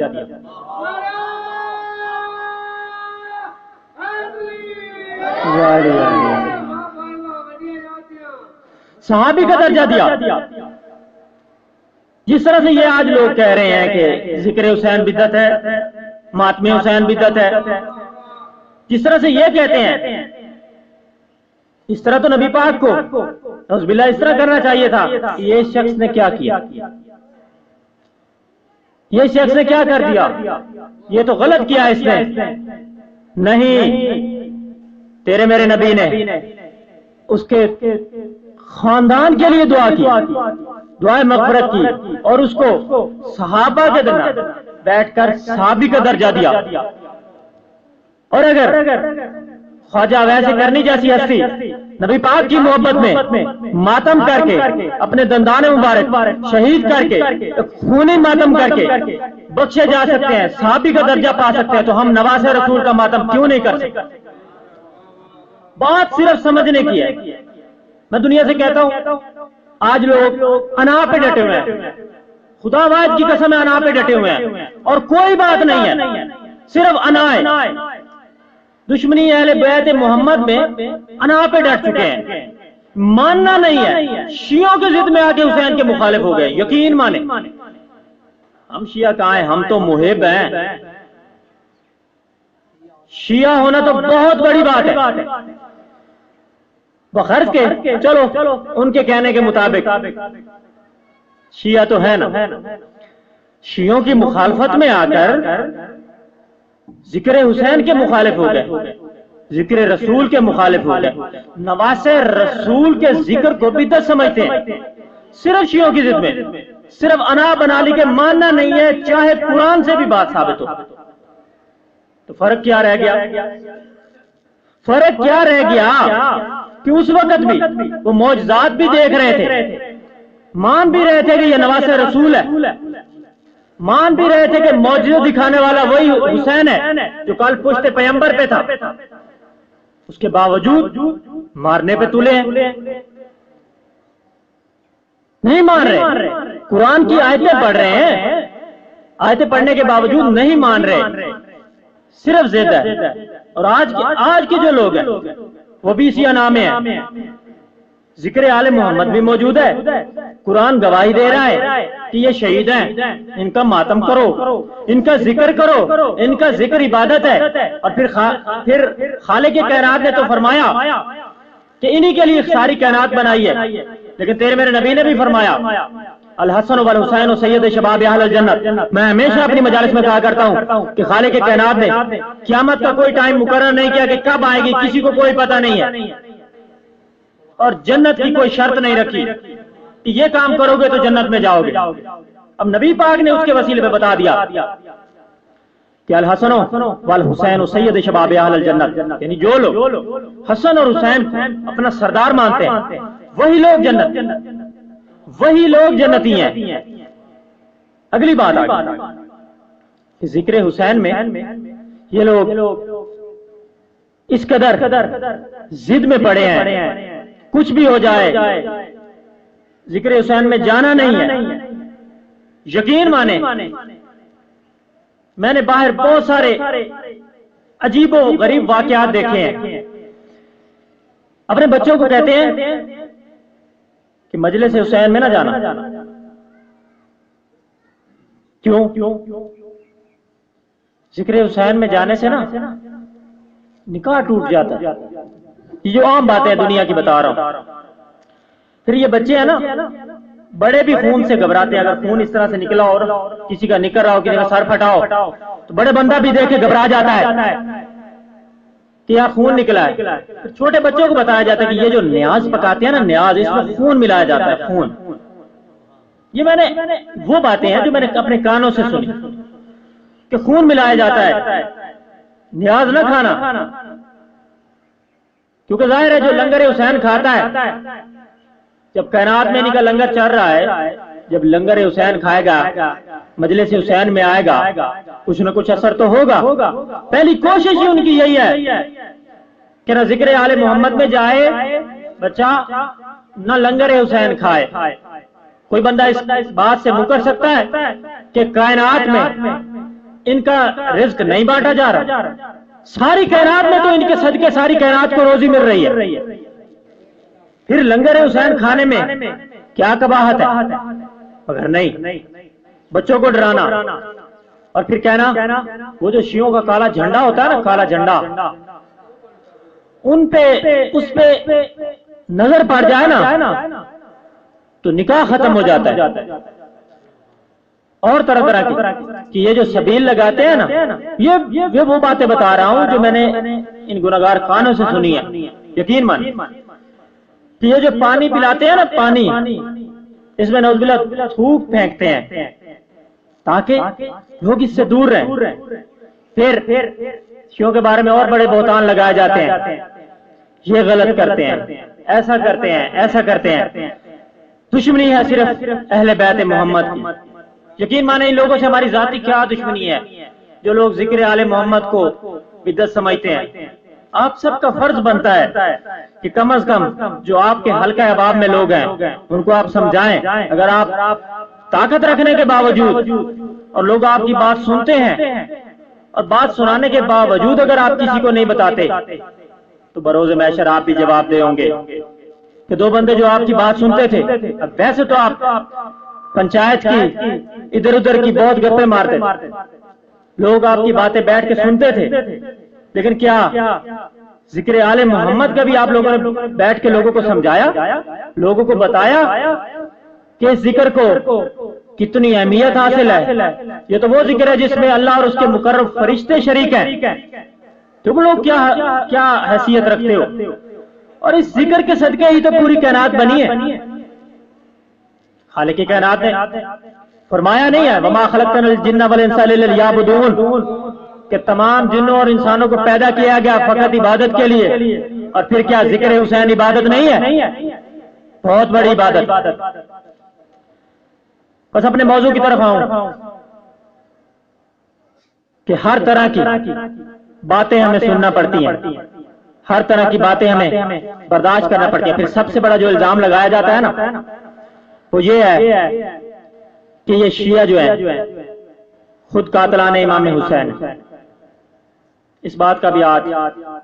صحابی کا درجہ دیا. جس طرح سے یہ آج لوگ کہہ رہے ہیں کہ ذکر حسین بدعت ہے، ماتم حسین بدعت ہے، جس طرح سے یہ کہتے ہیں، اس طرح تو نبی پاک کو نعوذ باللہ اس طرح کرنا چاہیے تھا. یہ شخص نے کیا کیا؟ یہ شخص نے کیا کر دیا؟ یہ تو غلط کیا اس نے. نہیں، تیرے میرے نبی نے اس کے خاندان کے لیے دعا کی، دعائے مغفرت کی، اور اس کو صحابہ کے درمیان بیٹھ کر صحابی کا درجہ دیا. اور اگر خواجہ ویسے کرنی جیسی ہستی نبی پاک کی محبت میں ماتم کر کے، اپنے دندان مبارک شہید کر کے، خونی ماتم کر کے بخشے جا سکتے ہیں، صحابی کا درجہ پا سکتے ہیں، تو ہم نواز رسول کا ماتم کیوں نہیں کر سکتے؟ بات صرف سمجھنے کی ہے. میں دنیا سے کہتا ہوں، آج لوگ انا پہ ڈٹے ہوئے ہیں، خدا واحد کی قسم ہے انا پہ ڈٹے ہوئے ہیں، اور کوئی بات نہیں ہے، صرف انا ہے. دشمنی اہل بیت محمد میں انا پہ ڈٹ چکے ہیں، ماننا نہیں ہے. شیعوں کی ضد میں آ کے حسین کے مخالف ہو گئے. یقین مانے، ہم شیعہ کہاں ہیں؟ ہم تو محب ہیں. شیعہ ہونا تو بہت بڑی بات ہے. بخرج کے چلو ان کے کہنے کے مطابق شیعہ تو ہے نا، شیعوں کی مخالفت میں آ کر ذکر حسین کے مخالف ہو گئے، ذکر رسول کے مخالف ہو گئے، نواز رسول کے ذکر کو بدعت سمجھتے ہیں. صرف شیعوں کی ضد میں، صرف انا بنا لی کے ماننا نہیں ہے، چاہے قرآن سے بھی بات ثابت ہو. تو فرق کیا رہ گیا؟ فرق کیا رہ گیا کہ اس وقت بھی وہ معجزات بھی دیکھ رہے تھے، مان بھی رہے تھے کہ یہ نواز رسول ہے، مان بھی رہے تھے کہ معجزہ دکھانے والا وہی حسین ہے جو کل پشت پیغمبر پہ تھا. اس کے باوجود مارنے پہ تلے ہیں، نہیں مان رہے. قرآن کی آیتیں پڑھ رہے ہیں، آیتیں پڑھنے کے باوجود نہیں مان رہے، صرف ضد ہے. اور آج کے جو لوگ ہیں وہ بھی اسی انا میں ہیں. ذکر آل محمد بھی موجود ہے، قرآن گواہی دے رہا ہے کہ یہ شہید ہیں، ان کا ماتم کرو، ان کا ذکر کرو، ان کا ذکر عبادت ہے. اور پھر خالق کائنات نے تو فرمایا کہ انہی کے لیے ساری کائنات بنائی ہے. لیکن تیرے میرے نبی نے بھی فرمایا الحسن والحسین سید شباب اہل الجنت. میں ہمیشہ اپنی مجالس میں کہا کرتا ہوں کہ خالق کائنات نے قیامت کا کوئی ٹائم مقرر نہیں کیا کہ کب آئے گی، کسی کو کوئی پتہ نہیں ہے، اور جنت کی کوئی شرط نہیں رکھی کہ یہ کام کرو گے تو جنت میں جاؤ گے. اب نبی پاک نے اس کے وسیلے پہ بتا دیا کہ الحسن والحسین سید شباب اہل الجنت، یعنی جو لوگ حسن اور حسین کو اپنا سردار مانتے ہیں وہی لوگ جنت، وہی لوگ جنتی ہیں. اگلی بات آگئی، ذکر حسین میں یہ لوگ اس قدر ضد میں پڑے ہیں، کچھ بھی ہو جائے ذکر حسین میں جانا نہیں ہے. یقین مانے، میں نے باہر بہت سارے عجیب و غریب واقعات دیکھے ہیں. اپنے بچوں کو کہتے ہیں کہ مجلس حسین میں نہ جانا. کیوں؟ ذکر حسین میں جانے سے نا نکاح ٹوٹ جاتا ہے. یہ جو عام باتیں دنیا کی بتا رہا ہوں. پھر یہ بچے ہیں نا، بڑے بھی خون سے گھبراتے ہیں. اگر خون اس طرح سے نکلا اور کسی کا نکل رہا ہو، کسی کا سر پھٹا ہو، تو بڑے بندہ بھی دیکھ کے گھبرا جاتا ہے کہ یہاں خون نکلا ہے. پھر چھوٹے بچوں کو بتایا جاتا ہے کہ یہ جو نیاز پکاتے ہیں نا، نیاز، اس میں خون ملایا جاتا ہے، خون. یہ میں نے وہ باتیں ہیں جو میں نے اپنے کانوں سے سنی کہ خون ملایا جاتا ہے، نیاز نہ کھانا. کیونکہ ظاہر ہے جو لنگر حسین کھاتا ہے، جب کائنات میں انہی کا لنگر چل رہا ہے، جب لنگر حسین کھائے گا، مجلس حسین میں آئے گا، کچھ نہ کچھ اثر تو ہوگا. پہلی کوشش ہی ان کی یہی ہے کہ نہ ذکر آل محمد میں جائے بچہ، نہ لنگر حسین کھائے. کوئی بندہ اس بات سے مکر سکتا ہے کہ کائنات میں ان کا رزق نہیں بانٹا جا رہا؟ ساری کائنات میں تو ان کے صدقے ساری کائنات کو روزی مل رہی ہے، پھر لنگر حسین کھانے میں کیا قباحت ہے؟ مگر نہیں، بچوں کو ڈرانا اور پھر کہنا وہ جو شیعوں کا کالا جھنڈا ہوتا ہے نا، کالا جھنڈا، ان پہ اس پہ نظر پڑ جائے نا تو نکاح ختم ہو جاتا ہے، اور طرح طرح کی کہ یہ جو سبیل لگاتے ہیں نا، یہ وہ باتیں بتا رہا ہوں جو میں نے ان گناہگار کانوں سے سنی ہے۔ یقین مان کہ یہ جو پانی پلاتے ہیں نا، پانی اس میں نعوذ باللہ تھوک پھینکتے ہیں تاکہ لوگ اس سے دور رہیں، پھر شیعوں کے بارے میں اور بڑے بہتان لگائے جاتے ہیں، یہ غلط کرتے ہیں، ایسا کرتے ہیں، ایسا کرتے ہیں۔ دشمنی ہے صرف اہل بیت محمد کی۔ یقین مانے ان لوگوں سے ہماری ذاتی کیا دشمنی ہے جو لوگ ذکر آل محمد کو بدعت سمجھتے ہیں۔ آپ سب کا فرض بنتا ہے کہ کم از کم جو آپ کے حلقہ احباب میں لوگ ہیں ان کو آپ سمجھائیں۔ اگر آپ طاقت رکھنے کے باوجود اور لوگ آپ کی بات سنتے ہیں اور بات سنانے کے باوجود اگر آپ کسی کو نہیں بتاتے تو بروز محشر آپ بھی جواب دے ہوں گے کہ دو بندے جو آپ کی بات سنتے تھے، اب ویسے تو آپ پنچایت کی ادھر ادھر کی بہت گپیں مارتے تھے، لوگ آپ کی باتیں بیٹھ کے سنتے تھے، لیکن کیا ذکر آل محمد کا بھی آپ لوگوں نے بیٹھ کے لوگوں کو سمجھایا، لوگوں کو بتایا کہ اس ذکر کو کتنی اہمیت حاصل ہے؟ یہ تو وہ ذکر ہے جس میں اللہ اور اس کے مقرب فرشتے شریک ہیں، تم لوگ کیا حیثیت رکھتے ہو؟ اور اس ذکر کے صدقے ہی تو پوری کائنات بنی ہے۔ خالق کائنات نے فرمایا نہیں ہے وما خلقنا الجن والانس الا لیعبدون، کہ تمام جنوں اور انسانوں کو پیدا کیا گیا فقط عبادت کے لیے، اور پھر کیا ذکر حسین عبادت نہیں ہے؟ بہت بڑی عبادت۔ بس اپنے موضوع کی طرف آؤں کہ ہر طرح کی باتیں ہمیں سننا پڑتی ہیں، ہر طرح کی باتیں ہمیں برداشت کرنا پڑتی ہیں۔ پھر سب سے بڑا جو الزام لگایا جاتا ہے نا وہ یہ ہے کہ یہ شیعہ جو ہے خود قاتلان امام حسین۔ اس بات کا بھی آج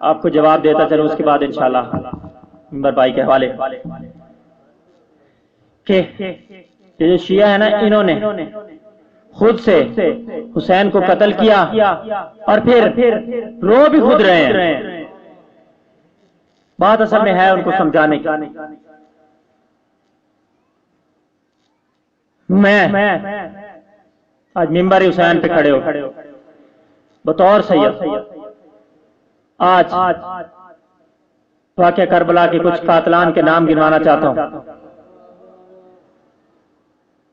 آپ کو جواب دیتا چلوں، اس کے بعد انشاءاللہ ممبر بھائی کے حوالے کہ یہ جو شیعہ ہے نا، انہوں نے خود سے حسین کو قتل کیا اور پھر رو بھی خود رہے ہیں۔ بات اصل میں ہے ان کو سمجھانے کی۔ میں آج ممبر حسین پہ کھڑے ہو بطور سید آج واقعہ کربلا کے کچھ قاتلان کے نام گنوانا چاہتا ہوں،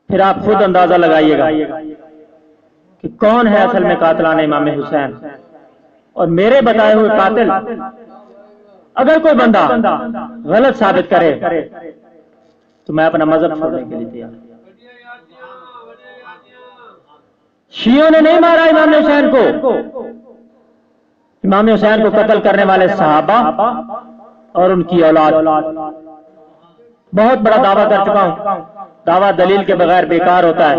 پھر آپ خود اندازہ لگائیے گا کہ کون ہے اصل میں قاتلان امام حسین۔ اور میرے بتائے ہوئے قاتل اگر کوئی بندہ غلط ثابت کرے تو میں اپنا مذہب چھوڑنے کے لیے تیار۔ شیعوں نے نہیں مارا امام حسین کو، امام حسین کو قتل کرنے والے صحابہ اور ان کی اولاد۔ بہت بڑا دعویٰ کر چکا ہوں، دعویٰ دلیل کے بغیر بیکار ہوتا ہے۔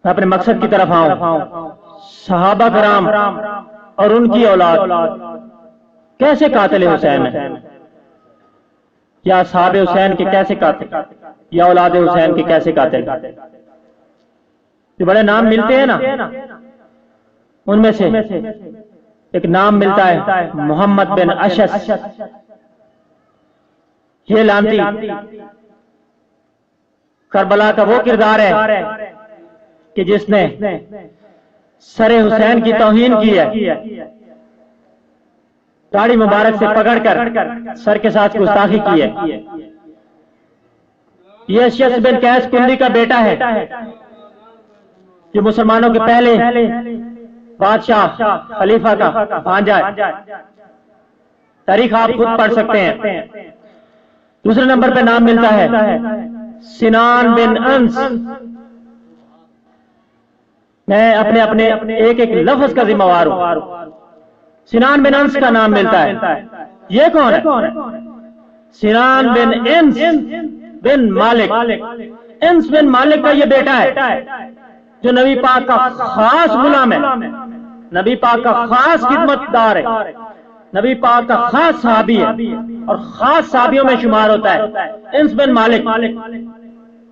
میں اپنے مقصد کی طرف آؤں، صحابہ کرام اور ان کی اولاد کیسے قاتل حسین ہیں، یا اصحاب حسین کے کیسے قاتل، یا اولاد حسین کے کیسے قاتل؟ یہ بڑے نام ملتے ہیں نا، ان میں سے ایک نام ملتا ہے محمد بن اشس۔ یہ لعنتی کربلا کا وہ کردار ہے کہ جس نے سر حسین کی توہین کی ہے، داڑھی مبارک سے پکڑ کر سر کے ساتھ گستاخی کی ہے۔ یہ اشس بن قیس کندی کا بیٹا ہے جو مسلمانوں کے پہلے بادشاہ خلیفہ کا بھانجا ہے، تاریخ آپ خود پڑھ سکتے ہیں۔ دوسرے نمبر پہ نام ملتا ہے سنان بن انس۔ میں اپنے ایک لفظ کا ذمہ وار ہوں۔ سنان بن انس کا نام ملتا ہے، یہ کون ہے؟ سنان بن انس بن مالک۔ انس بن مالک کا یہ بیٹا ہے جو نبی پاک کا خاص غلام ہے، نبی پاک کا خاص خدمت دار ہے، نبی پاک کا خاص صحابی ہے اور خاص صحابیوں میں شمار ہوتا ہے انس بن مالک،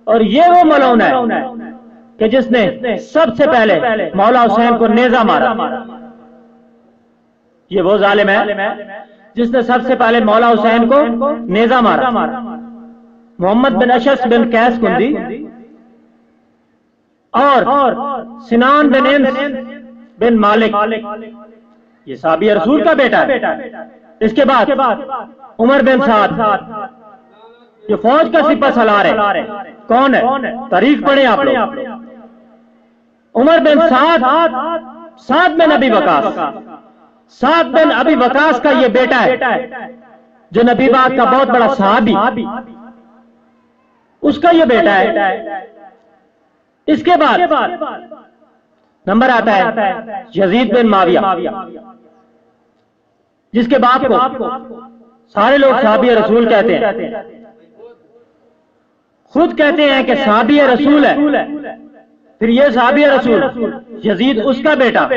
اور یہ وہ ملعون ہے کہ جس نے سب سے پہلے مولا حسین کو نیزہ مارا. یہ وہ ظالم ہے جس نے سب سے پہلے مولا حسین کو نیزہ مارا. محمد بن اشعث بن قیس کندی اور سنان بن انس بن مالک، یہ صحابی رسول کا بیٹا ہے. اس کے بعد عمر بن سعد، یہ فوج کا سپہ سالار ہے. کون ہے؟ تاریخ پڑھیں آپ لوگ. عمر بن سعد بن ابی وقاص، سعد بن ابی وقاص کا یہ بیٹا ہے جو نبی پاک کا بہت بڑا صحابی، اس کا یہ بیٹا ہے. اس کے بعد نمبر آتا ہے یزید بن معاویہ، جس کے باپ کو سارے لوگ صحابی رسول کہتے ہیں، خود کہتے ہیں کہ صحابی رسول ہے. پھر یہ صحابی رسول یزید اس کا بیٹا.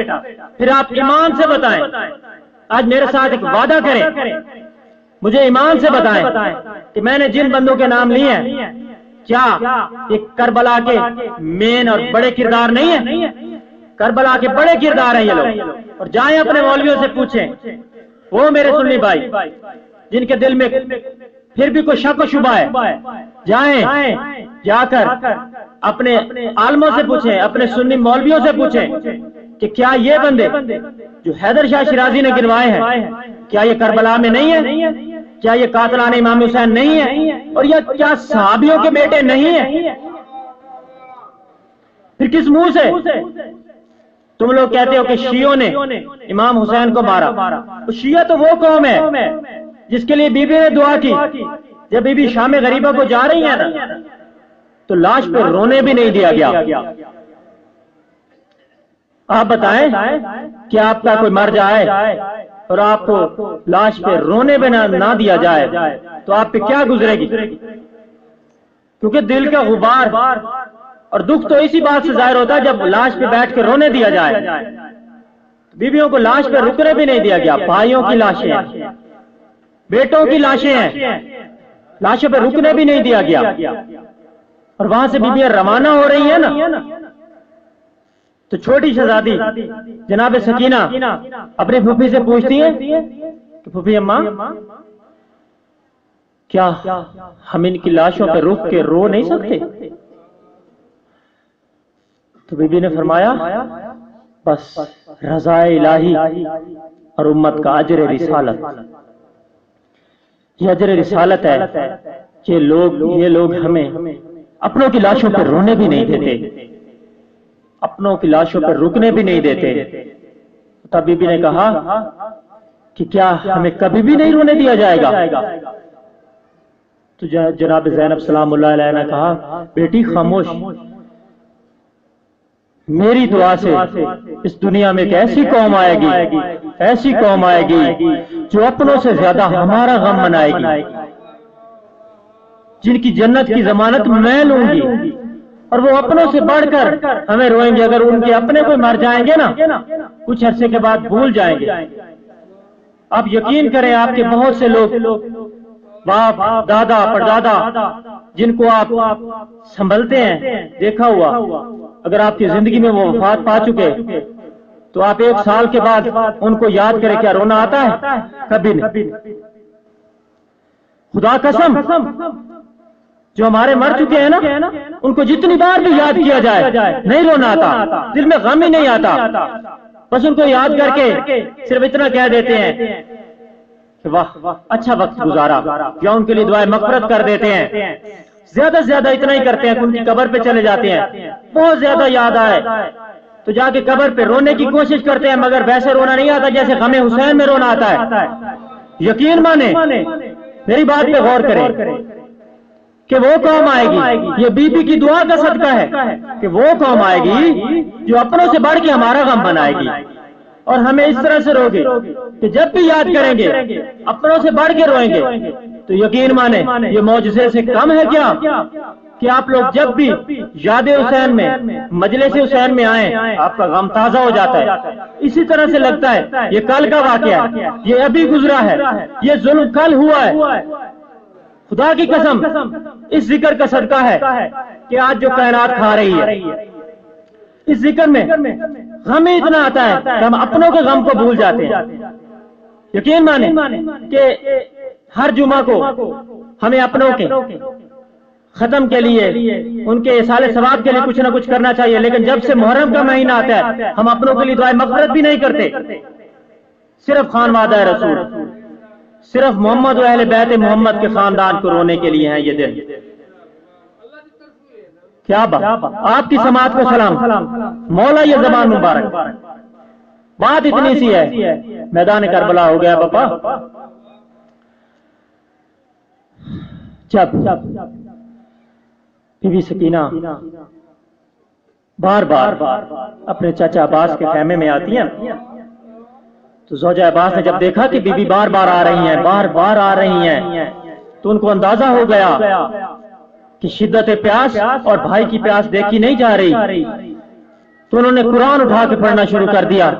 پھر آپ ایمان سے بتائیں، آج میرے ساتھ ایک وعدہ کریں، مجھے ایمان سے بتائیں کہ میں نے جن بندوں کے نام لیے ہیں کیا یہ کربلا کے مین اور بڑے کردار نہیں ہیں؟ کربلا کے بڑے کردار ہیں یہ لوگ. اور جائیں اپنے مولویوں سے پوچھیں، وہ میرے سنی بھائی جن کے دل میں پھر بھی کوئی شک و شبہ ہے، جائیں جا کر اپنے عالموں سے پوچھیں، اپنے سنی مولویوں سے پوچھیں کہ کیا یہ بندے جو حیدر شاہ شیرازی نے گنوائے ہیں کیا یہ کربلا میں نہیں ہے؟ کیا یہ قاتلان امام حسین نہیں ہے؟ اور یہ کیا صحابیوں کے بیٹے نہیں ہیں؟ پھر کس منہ سے تم لوگ کہتے ہو کہ شیعوں نے امام حسین کو مارا؟ شیعہ تو وہ قوم ہے جس کے لیے بی بی نے دعا کی. جب بی بی شام غریبہ کو جا رہی ہیں نا تو لاش پہ رونے بھی نہیں دیا گیا. آپ بتائیں کہ آپ کا کوئی مر جائے اور آپ کو لاش پہ رونے بھی نہ دیا جائے تو آپ پہ کیا گزرے گی؟ کیونکہ دل کا غبار اور دکھ تو اسی بات سے ظاہر ہوتا ہے جب لاش پہ بیٹھ کے رونے دیا جائے. بیویوں کو لاش پہ رکنے بھی نہیں دیا گیا. بھائیوں کی لاشیں ہیں، بیٹوں کی لاشیں ہیں، لاشوں پہ رکنے بھی نہیں دیا گیا. اور وہاں سے بیویاں روانہ ہو رہی ہیں نا تو چھوٹی شہزادی جناب سکینہ اپنی پھوپھی سے پوچھتی ہیں کہ پھوپھی اماں کیا ہم ان کی لاشوں پہ رک کے رو نہیں سکتے؟ تو بی بی نے فرمایا بس رضا الہی اور امت کا اجر رسالت، یہ اجر رسالت ہے کہ یہ لوگ ہمیں اپنوں کی لاشوں پہ رونے بھی نہیں دیتے، اپنوں کی لاشوں پہ رکنے بھی نہیں دیتے. تب بی بی نے کہا کہ کیا ہمیں کبھی بھی نہیں رونے دیا جائے گا؟ تو جناب زینب سلام اللہ علیہ نے کہا بیٹی خاموش، میری دعا سے اس دنیا میں ایک ایسی قوم آئے گی، ایسی قوم آئے گی جو اپنوں سے زیادہ ہمارا غم منائے گی، جن کی جنت کی ضمانت میں لوں گی اور وہ اپنوں سے بڑھ کر ہمیں روئیں گے. اگر ان کے اپنے کوئی مر جائیں گے نا کچھ عرصے کے بعد بھول جائیں گے. آپ یقین کریں آپ کے بہت سے لوگ باپ دادا پردادا جن کو آپ سنبھلتے ہیں دیکھا ہوا، اگر آپ کی زندگی میں وہ وفات پا چکے تو آپ 1 سال کے بعد ان کو یاد کریں، کیا رونا آتا ہے؟ کبھی نہیں. خدا قسم جو ہمارے مر چکے ہیں نا ان کو جتنی بار بھی یاد کیا جائے نہیں رونا آتا، دل میں غم ہی نہیں آتا. بس ان کو یاد کر کے صرف اتنا کہہ دیتے ہیں کہ واہ اچھا وقت گزارا، یا ان کے لیے دعائیں مغفرت کر دیتے ہیں. زیادہ سے زیادہ اتنا ہی کرتے ہیں کہ ان کی قبر پہ چلے جاتے ہیں، بہت زیادہ یاد آئے تو جا کے قبر پہ رونے کی کوشش کرتے ہیں، مگر ویسے رونا نہیں آتا جیسے غم حسین میں رونا آتا ہے. یقین مانے، میری بات پہ غور کریں کہ وہ قوم آئے گی، یہ بی بی کی دعا کا صدقہ ہے کہ وہ قوم آئے گی جو اپنوں سے بڑھ کے ہمارا غم بنائے گی اور ہمیں اس طرح سے روگے کہ جب بھی یاد کریں گے اپنوں سے بڑھ کے روئیں گے. تو یقین مانے یہ معجزے سے کم ہے کیا؟ کہ آپ لوگ جب بھی یاد حسین میں مجلس حسین میں آئیں آپ کا غم تازہ ہو جاتا ہے. اسی طرح سے لگتا ہے یہ کل کا واقعہ ہے, یہ ابھی گزرا ہے, یہ ظلم کل ہوا ہے. خدا کی قسم اس ذکر کا صدقہ ہے کہ آج جو کائنات کھا رہی ہے, اس ذکر میں غم ہی اتنا آتا ہے کہ ہم اپنوں کے غم کو بھول جاتے ہیں. یقین مانیں کہ ہر جمعہ کو ہمیں اپنوں کے ختم کے لیے ان کے اصالِ ثواب کے لیے کچھ نہ کچھ کرنا چاہیے, لیکن جب سے محرم کا مہینہ آتا ہے ہم اپنوں کے لیے دعائے مغفرت بھی نہیں کرتے. صرف خانوادہ رسول, صرف محمد و اہل بیت محمد کے خاندان کو رونے کے لیے ہیں یہ دن. کیا بات, آپ کی سماعت کو سلام. مولا یہ زبان مبارک. بات اتنی سی ہے, میدان کربلا ہو گیا پاپا. جب بی بی سکینہ بار بار اپنے چچا عباس کے خیمے میں آتی ہیں تو زوجہ عباس نے جب دیکھا کہ بی بی بار بار آ رہی ہیں, بار بار آ رہی ہیں, تو ان کو اندازہ ہو گیا کہ شدت پیاس اور بھائی کی پیاس دیکھی نہیں جا رہی. تو انہوں نے قرآن اٹھا کے پڑھنا شروع کر دیا.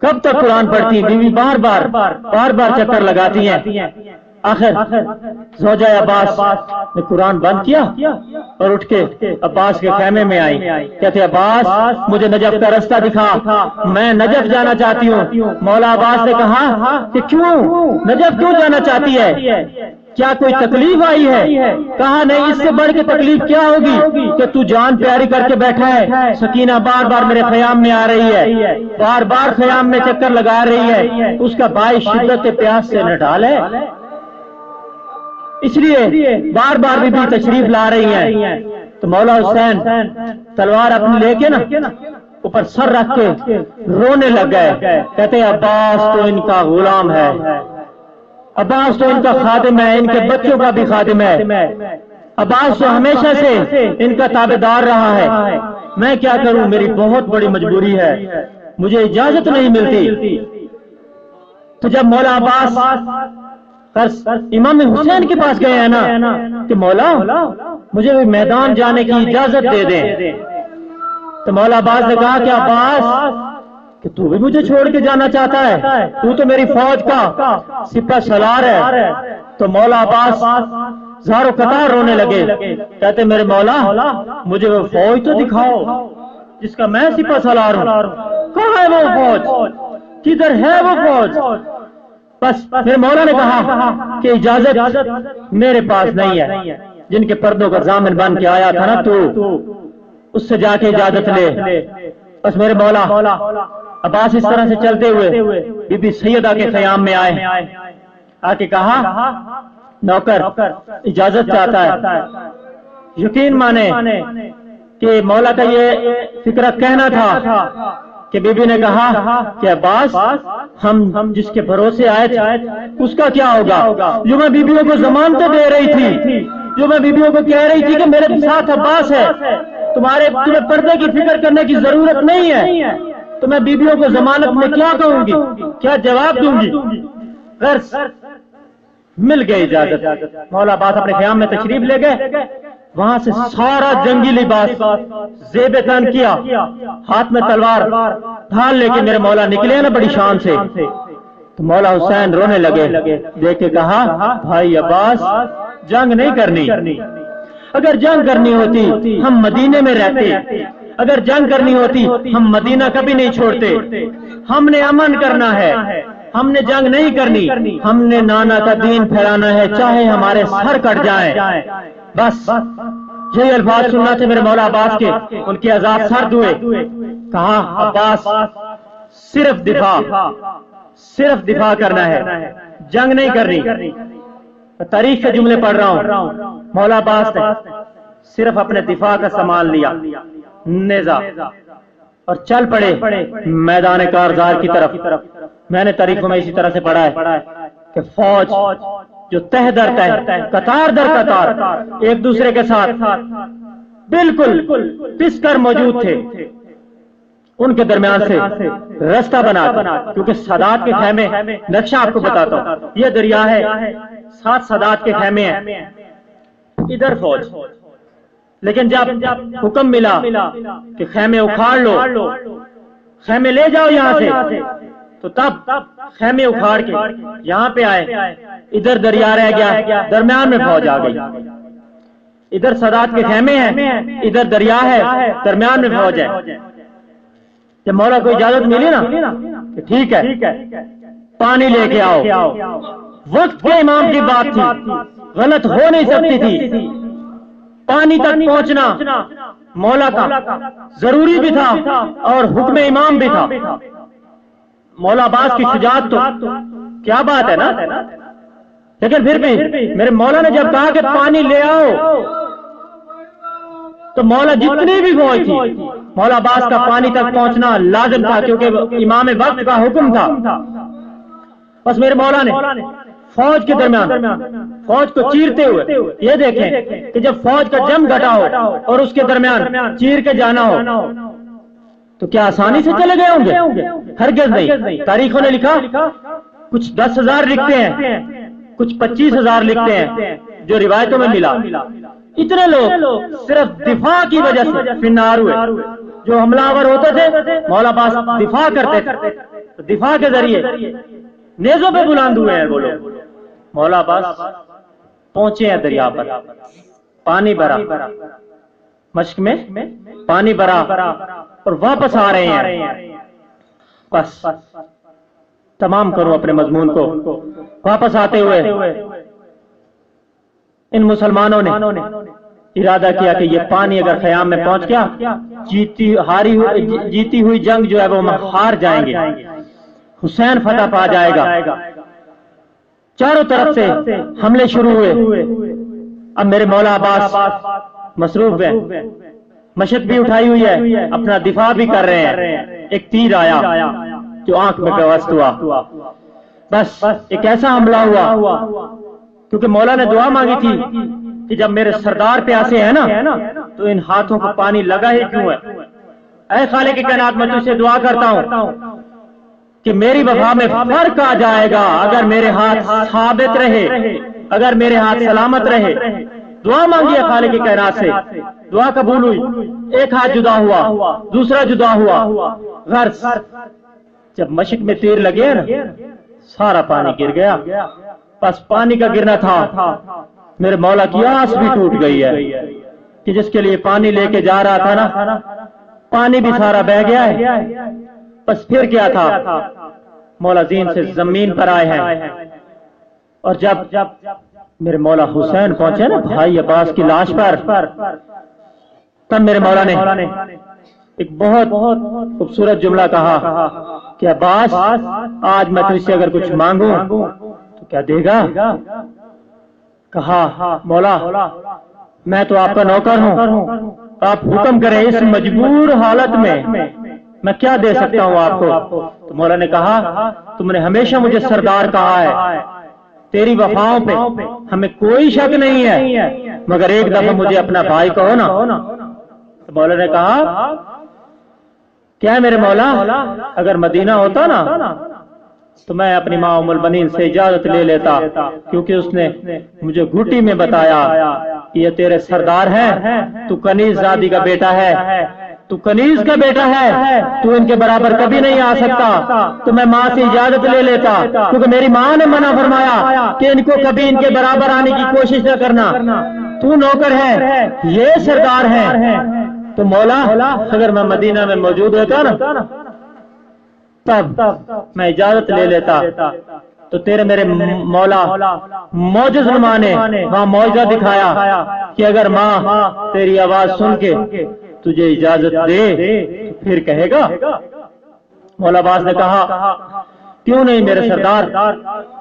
کب تک قرآن پڑھتی, بیوی بار بار چکر لگاتی ہیں. آخر زوجہ عباس نے قرآن بند کیا اور اٹھ کے عباس کے خیمے میں آئی. کہتے عباس مجھے نجف کا رستہ دکھا, میں نجف جانا چاہتی ہوں. مولا عباس نے کہا کہ کیوں نجف کیوں جانا چاہتی ہے, کیا کوئی تکلیف آئی ہے؟ کہا نہیں, اس سے بڑھ کے تکلیف کیا ہوگی کہ تو جان پیاری کر کے بیٹھا ہے. سکینہ بار بار میرے خیام میں آ رہی ہے, بار بار خیام میں چکر لگا رہی ہے, اس کا باعث شدت پیاس سے نہ ڈالے, اس لیے بار بار بھی تشریف لا رہی ہیں. تو مولا حسین تلوار اپنی لے کے نا اوپر سر رکھ کے رونے لگ گئے. کہتے عباس تو ان کا غلام ہے, عباس تو ان کا خادم ہے, ان کے بچوں کا بھی خادم ہے. عباس تو ہمیشہ سے ان کا تابعدار رہا ہے. میں کیا کروں, میری بہت بڑی مجبوری ہے, مجھے اجازت نہیں ملتی. تو جب مولا عباس امام حسین کے پاس گئے ہیں نا کہ مولا مجھے میدان جانے کی اجازت دے دیں, تو مولا عباس نے کہا کہ عباس کہ تو بھی مجھے چھوڑ کے جانا چاہتا ہے, تو تو میری فوج کا سپہ سالار ہے. تو مولا عباس زارو قطار رونے لگے. کہتے میرے مولا مجھے وہ فوج تو دکھاؤ جس کا میں سپہ سالار ہوں. کہاں ہے وہ فوج, کدھر ہے وہ فوج؟ بس میرے مولا نے کہا کہ اجازت میرے پاس نہیں ہے, جن کے پردوں کا ضامن بن کے آیا تھا نا تو اس سے جا کے اجازت لے. بس میرے مولا عباس اس طرح سے چلتے ہوئے بی بی سیدہ کے خیام میں آئے. آ کے کہا نوکر اجازت چاہتا ہے. یقین مانے کہ مولا کا یہ فکرہ کہنا تھا کہ بی بی نے کہا کہ عباس ہم جس کے بھروسے آئے تھے اس کا کیا ہوگا؟ جو میں بیویوں کو ضمانتیں دے رہی تھی, جو میں بیویوں کو کہہ رہی تھی کہ میرے ساتھ عباس ہے, تمہیں پردے کی فکر کرنے کی ضرورت نہیں ہے, تو میں بیویوں کو ضمانت میں کیا کہوں گی, کیا جواب دوں گی؟ غرض مل گئی اجازت. مولا عباس اپنے خیام میں تشریف لے گئے. وہاں سے سارا جنگی لباس زیب تن کیا, ہاتھ میں تلوار ڈھال لے کے میرے مولا نکلے نا بڑی شان سے. تو مولا حسین رونے لگے. دیکھ کے کہا بھائی عباس جنگ نہیں کرنی, اگر جنگ کرنی ہوتی ہم مدینے میں رہتے, اگر جنگ کرنی ہوتی ہم مدینہ کبھی نہیں چھوڑتے. ہم نے امن کرنا ہے, ہم نے جنگ نہیں کرنی, ہم نے نانا کا دین پھیلانا ہے چاہے ہمارے سر کٹ جائیں. بس یہی الفاظ سننا تھے میرے مولا عباس کے. ان کے عذاب سرد ہوئے. کہا عباس صرف دفاع کرنا ہے, جنگ نہیں کرنی. تاریخ کے جملے پڑھ رہا ہوں. مولا عباس نے صرف اپنے دفاع کا سامان لیا, نیزہ, اور چل پڑے میدان کارزار کی طرف. میں نے تاریخوں میں اسی طرح سے پڑھا ہے کہ فوج جو تہ در تہ, قطار در قطار ایک دوسرے کے ساتھ بالکل پس کر موجود تھے. ان کے درمیان سے رستہ بنا, کیونکہ سادات کے خیمے, نقشہ آپ کو بتاتا ہوں, یہ دریا ہے, 7 سادات کے خیمے ہیں. ادھر فوج. لیکن جب حکم ملا کہ خیمے اکھاڑ لو، خیمے لے جاؤ یہاں سے، تو تب خیمے اکھاڑ کے یہاں پہ آئے. ادھر دریا رہ گیا، درمیان میں فوج آ گئی. ادھر سادات کے خیمے ہیں، ادھر دریا ہے، درمیان میں فوج ہے. جب مولا کو اجازت ملی نا کہ ٹھیک ہے پانی لے کے آؤ، وقت کے امام کی بات تھی، غلط ہو نہیں سکتی تھی. پانی تک پہنچنا مولا کا ضروری بھی تھا اور حکم امام بھی تھا. مولا عباس کی شجاعت تو کیا بات ہے نا. لیکن پھر بھی میرے مولا نے جب کہا کہ پانی لے آؤ تو مولا جتنی بھی فوج تھی، مولا عباس کا پانی تک پہنچنا لازم تھا کیونکہ امام وقت کا حکم تھا. بس میرے مولا نے فوج کے درمیان فوج کو چیرتے ہوئے، یہ دیکھیں کہ جب فوج کا جم گھٹا ہو اور اس کے درمیان چیر کے جانا ہو تو کیا آسانی سے چلے گئے ہوں گے؟ ہرگز نہیں. تاریخوں نے لکھا کچھ 10,000 لکھتے ہیں، کچھ 25,000 لکھتے ہیں جو روایتوں میں ملا. اتنے لوگ صرف دفاع کی وجہ سے فنار ہوئے. جو حملہ آور ہوتے تھے مولا عباس دفاع کرتے تھے، تو دفاع کے ذریعے نیزوں پہ بلند ہوئے ہیں وہ لوگ. مولا عباس پہنچے ہیں دریا پر، پانی بھرا، مشق میں پانی بھرا اور واپس آ رہے ہیں. بس تمام کروں اپنے مضمون کو. واپس آتے ہوئے ان مسلمانوں نے ارادہ کیا کہ یہ پانی اگر خیام میں پہنچ گیا، جیتی ہوئی جنگ جو ہے وہ ہار جائیں گے، حسین فتح پا جائے گا. چاروں طرف سے حملے شروع ہوئے. اب میرے مولا عباس مصروف ہیں، مشق بھی اٹھائی ہوئی ہے، اپنا دفاع بھی کر رہے ہیں. ایک تیر آیا جو آنکھ میں پیوست ہوا. بس ایک ایسا حملہ ہوا کیونکہ مولا نے دعا مانگی تھی کہ جب میرے سردار پیاسے ہیں نا تو ان ہاتھوں کو پانی لگا ہی کیوں ہے. اے خالق کی کائنات، میں تجھ سے دعا کرتا ہوں کہ میری وفا میں فرق آ جائے گا اگر میرے ہاتھ ثابت رہے، اگر میرے ہاتھ سلامت رہے. دعا مانگی ہے خالق کی کائنات سے، دعا قبول ہوئی. ایک ہاتھ جدا ہوا، دوسرا جدا ہوا. غرض جب مشق میں تیر لگے نا سارا پانی گر گیا. بس پانی کا گرنا تھا، میرے مولا کی آس بھی ٹوٹ گئی ہے کہ جس کے لیے پانی لے کے جا رہا تھا نا، پانی بھی سارا بہ گیا ہے. بس پھر کیا تھا، مولا زین سے زمین پر آئے ہیں. اور جب میرے مولا حسین پہنچے نا بھائی عباس کی لاش پر، تب میرے مولا نے ایک بہت خوبصورت جملہ کہا کہ عباس آج میں تجھ سے اگر کچھ مانگوں تو کیا دے گا؟ کہا مولا میں تو آپ کا نوکر ہوں، آپ حکم کریں، اس مجبور حالت میں کیا دے سکتا ہوں آپ کو؟ تو مولا نے کہا تم نے ہمیشہ مجھے سردار کہا ہے، تیری وفاؤں پہ ہمیں کوئی شک نہیں ہے، مگر ایک دفعہ مجھے اپنا بھائی کہو نا. تو مولا نے کہا کیا ہے میرے مولا، اگر مدینہ ہوتا نا تو میں اپنی ماں ام البنین سے اجازت لے لیتا، کیونکہ اس نے مجھے گھٹی میں بتایا کہ یہ تیرے سردار ہیں، تو کنیز زادی کا بیٹا ہے، تو کنیز کا بیٹا ہے، تو ان کے برابر کبھی نہیں آ سکتا. تو میں ماں سے اجازت لے لیتا کیونکہ میری ماں نے منع فرمایا کہ ان کو کبھی ان کے برابر آنے کی کوشش نہ کرنا. تو نوکر ہے، یہ سردار ہے. تو مولا اگر میں مدینہ میں موجود ہوتا نا تب میں اجازت لے لیتا. تو تیرے میرے مولا معجز نما نے وہاں معجزہ دکھایا کہ اگر ماں تیری آواز سن کے تجھے اجازت دے تو پھر کہے گا. مولا عباس نے کہا کیوں نہیں میرے سردار،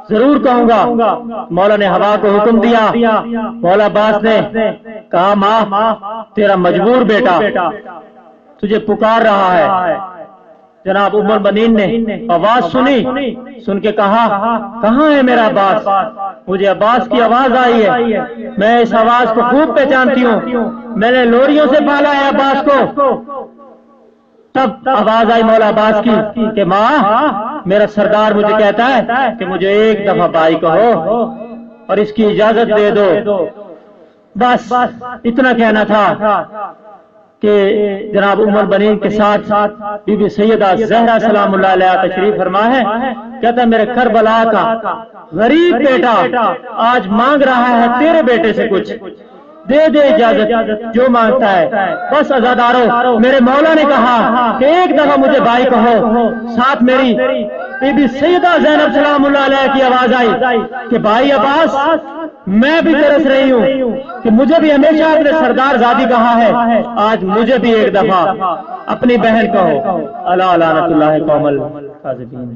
ضرور کہوں گا. مولا نے ہوا کو حکم دیا. مولا عباس نے کہا ماں تیرا مجبور بیٹا تجھے پکار رہا ہے. جناب ام البنین نے آواز سنی، سن کے کہا کہاں ہے میرا عباس؟ مجھے عباس کی آواز آئی ہے، میں اس آواز کو خوب پہچانتی ہوں، میں نے لوریوں سے پالا ہے عباس کو. تب آواز آئی مولا عباس کی کہ ماں میرا سردار مجھے کہتا ہے کہ مجھے ایک دفعہ بھائی کہو اور اس کی اجازت دے دو. بس اتنا کہنا تھا کہ جناب ام البنین کے ساتھ بی بی سیدہ زہرا سلام اللہ علیہ تشریف فرما ہے. کہتا میرے کربلا کا غریب بیٹا آج مانگ رہا ہے تیرے بیٹے سے کچھ، دے دے اجازت جو مانگتا ہے. بس عزادارو، میرے مولا نے کہا کہ ایک دفعہ مجھے بھائی کہو. ساتھ میری بی بی سیدہ زینب سلام اللہ علیہ کی آواز آئی کہ بھائی عباس، میں بھی ترس رہی ہوں کہ مجھے بھی ہمیشہ اپنے سردار زادی کہا ہے، آج مجھے بھی ایک دفعہ اپنی بہن کہو. اللہ لعنت اللہ قوم الکاذبین.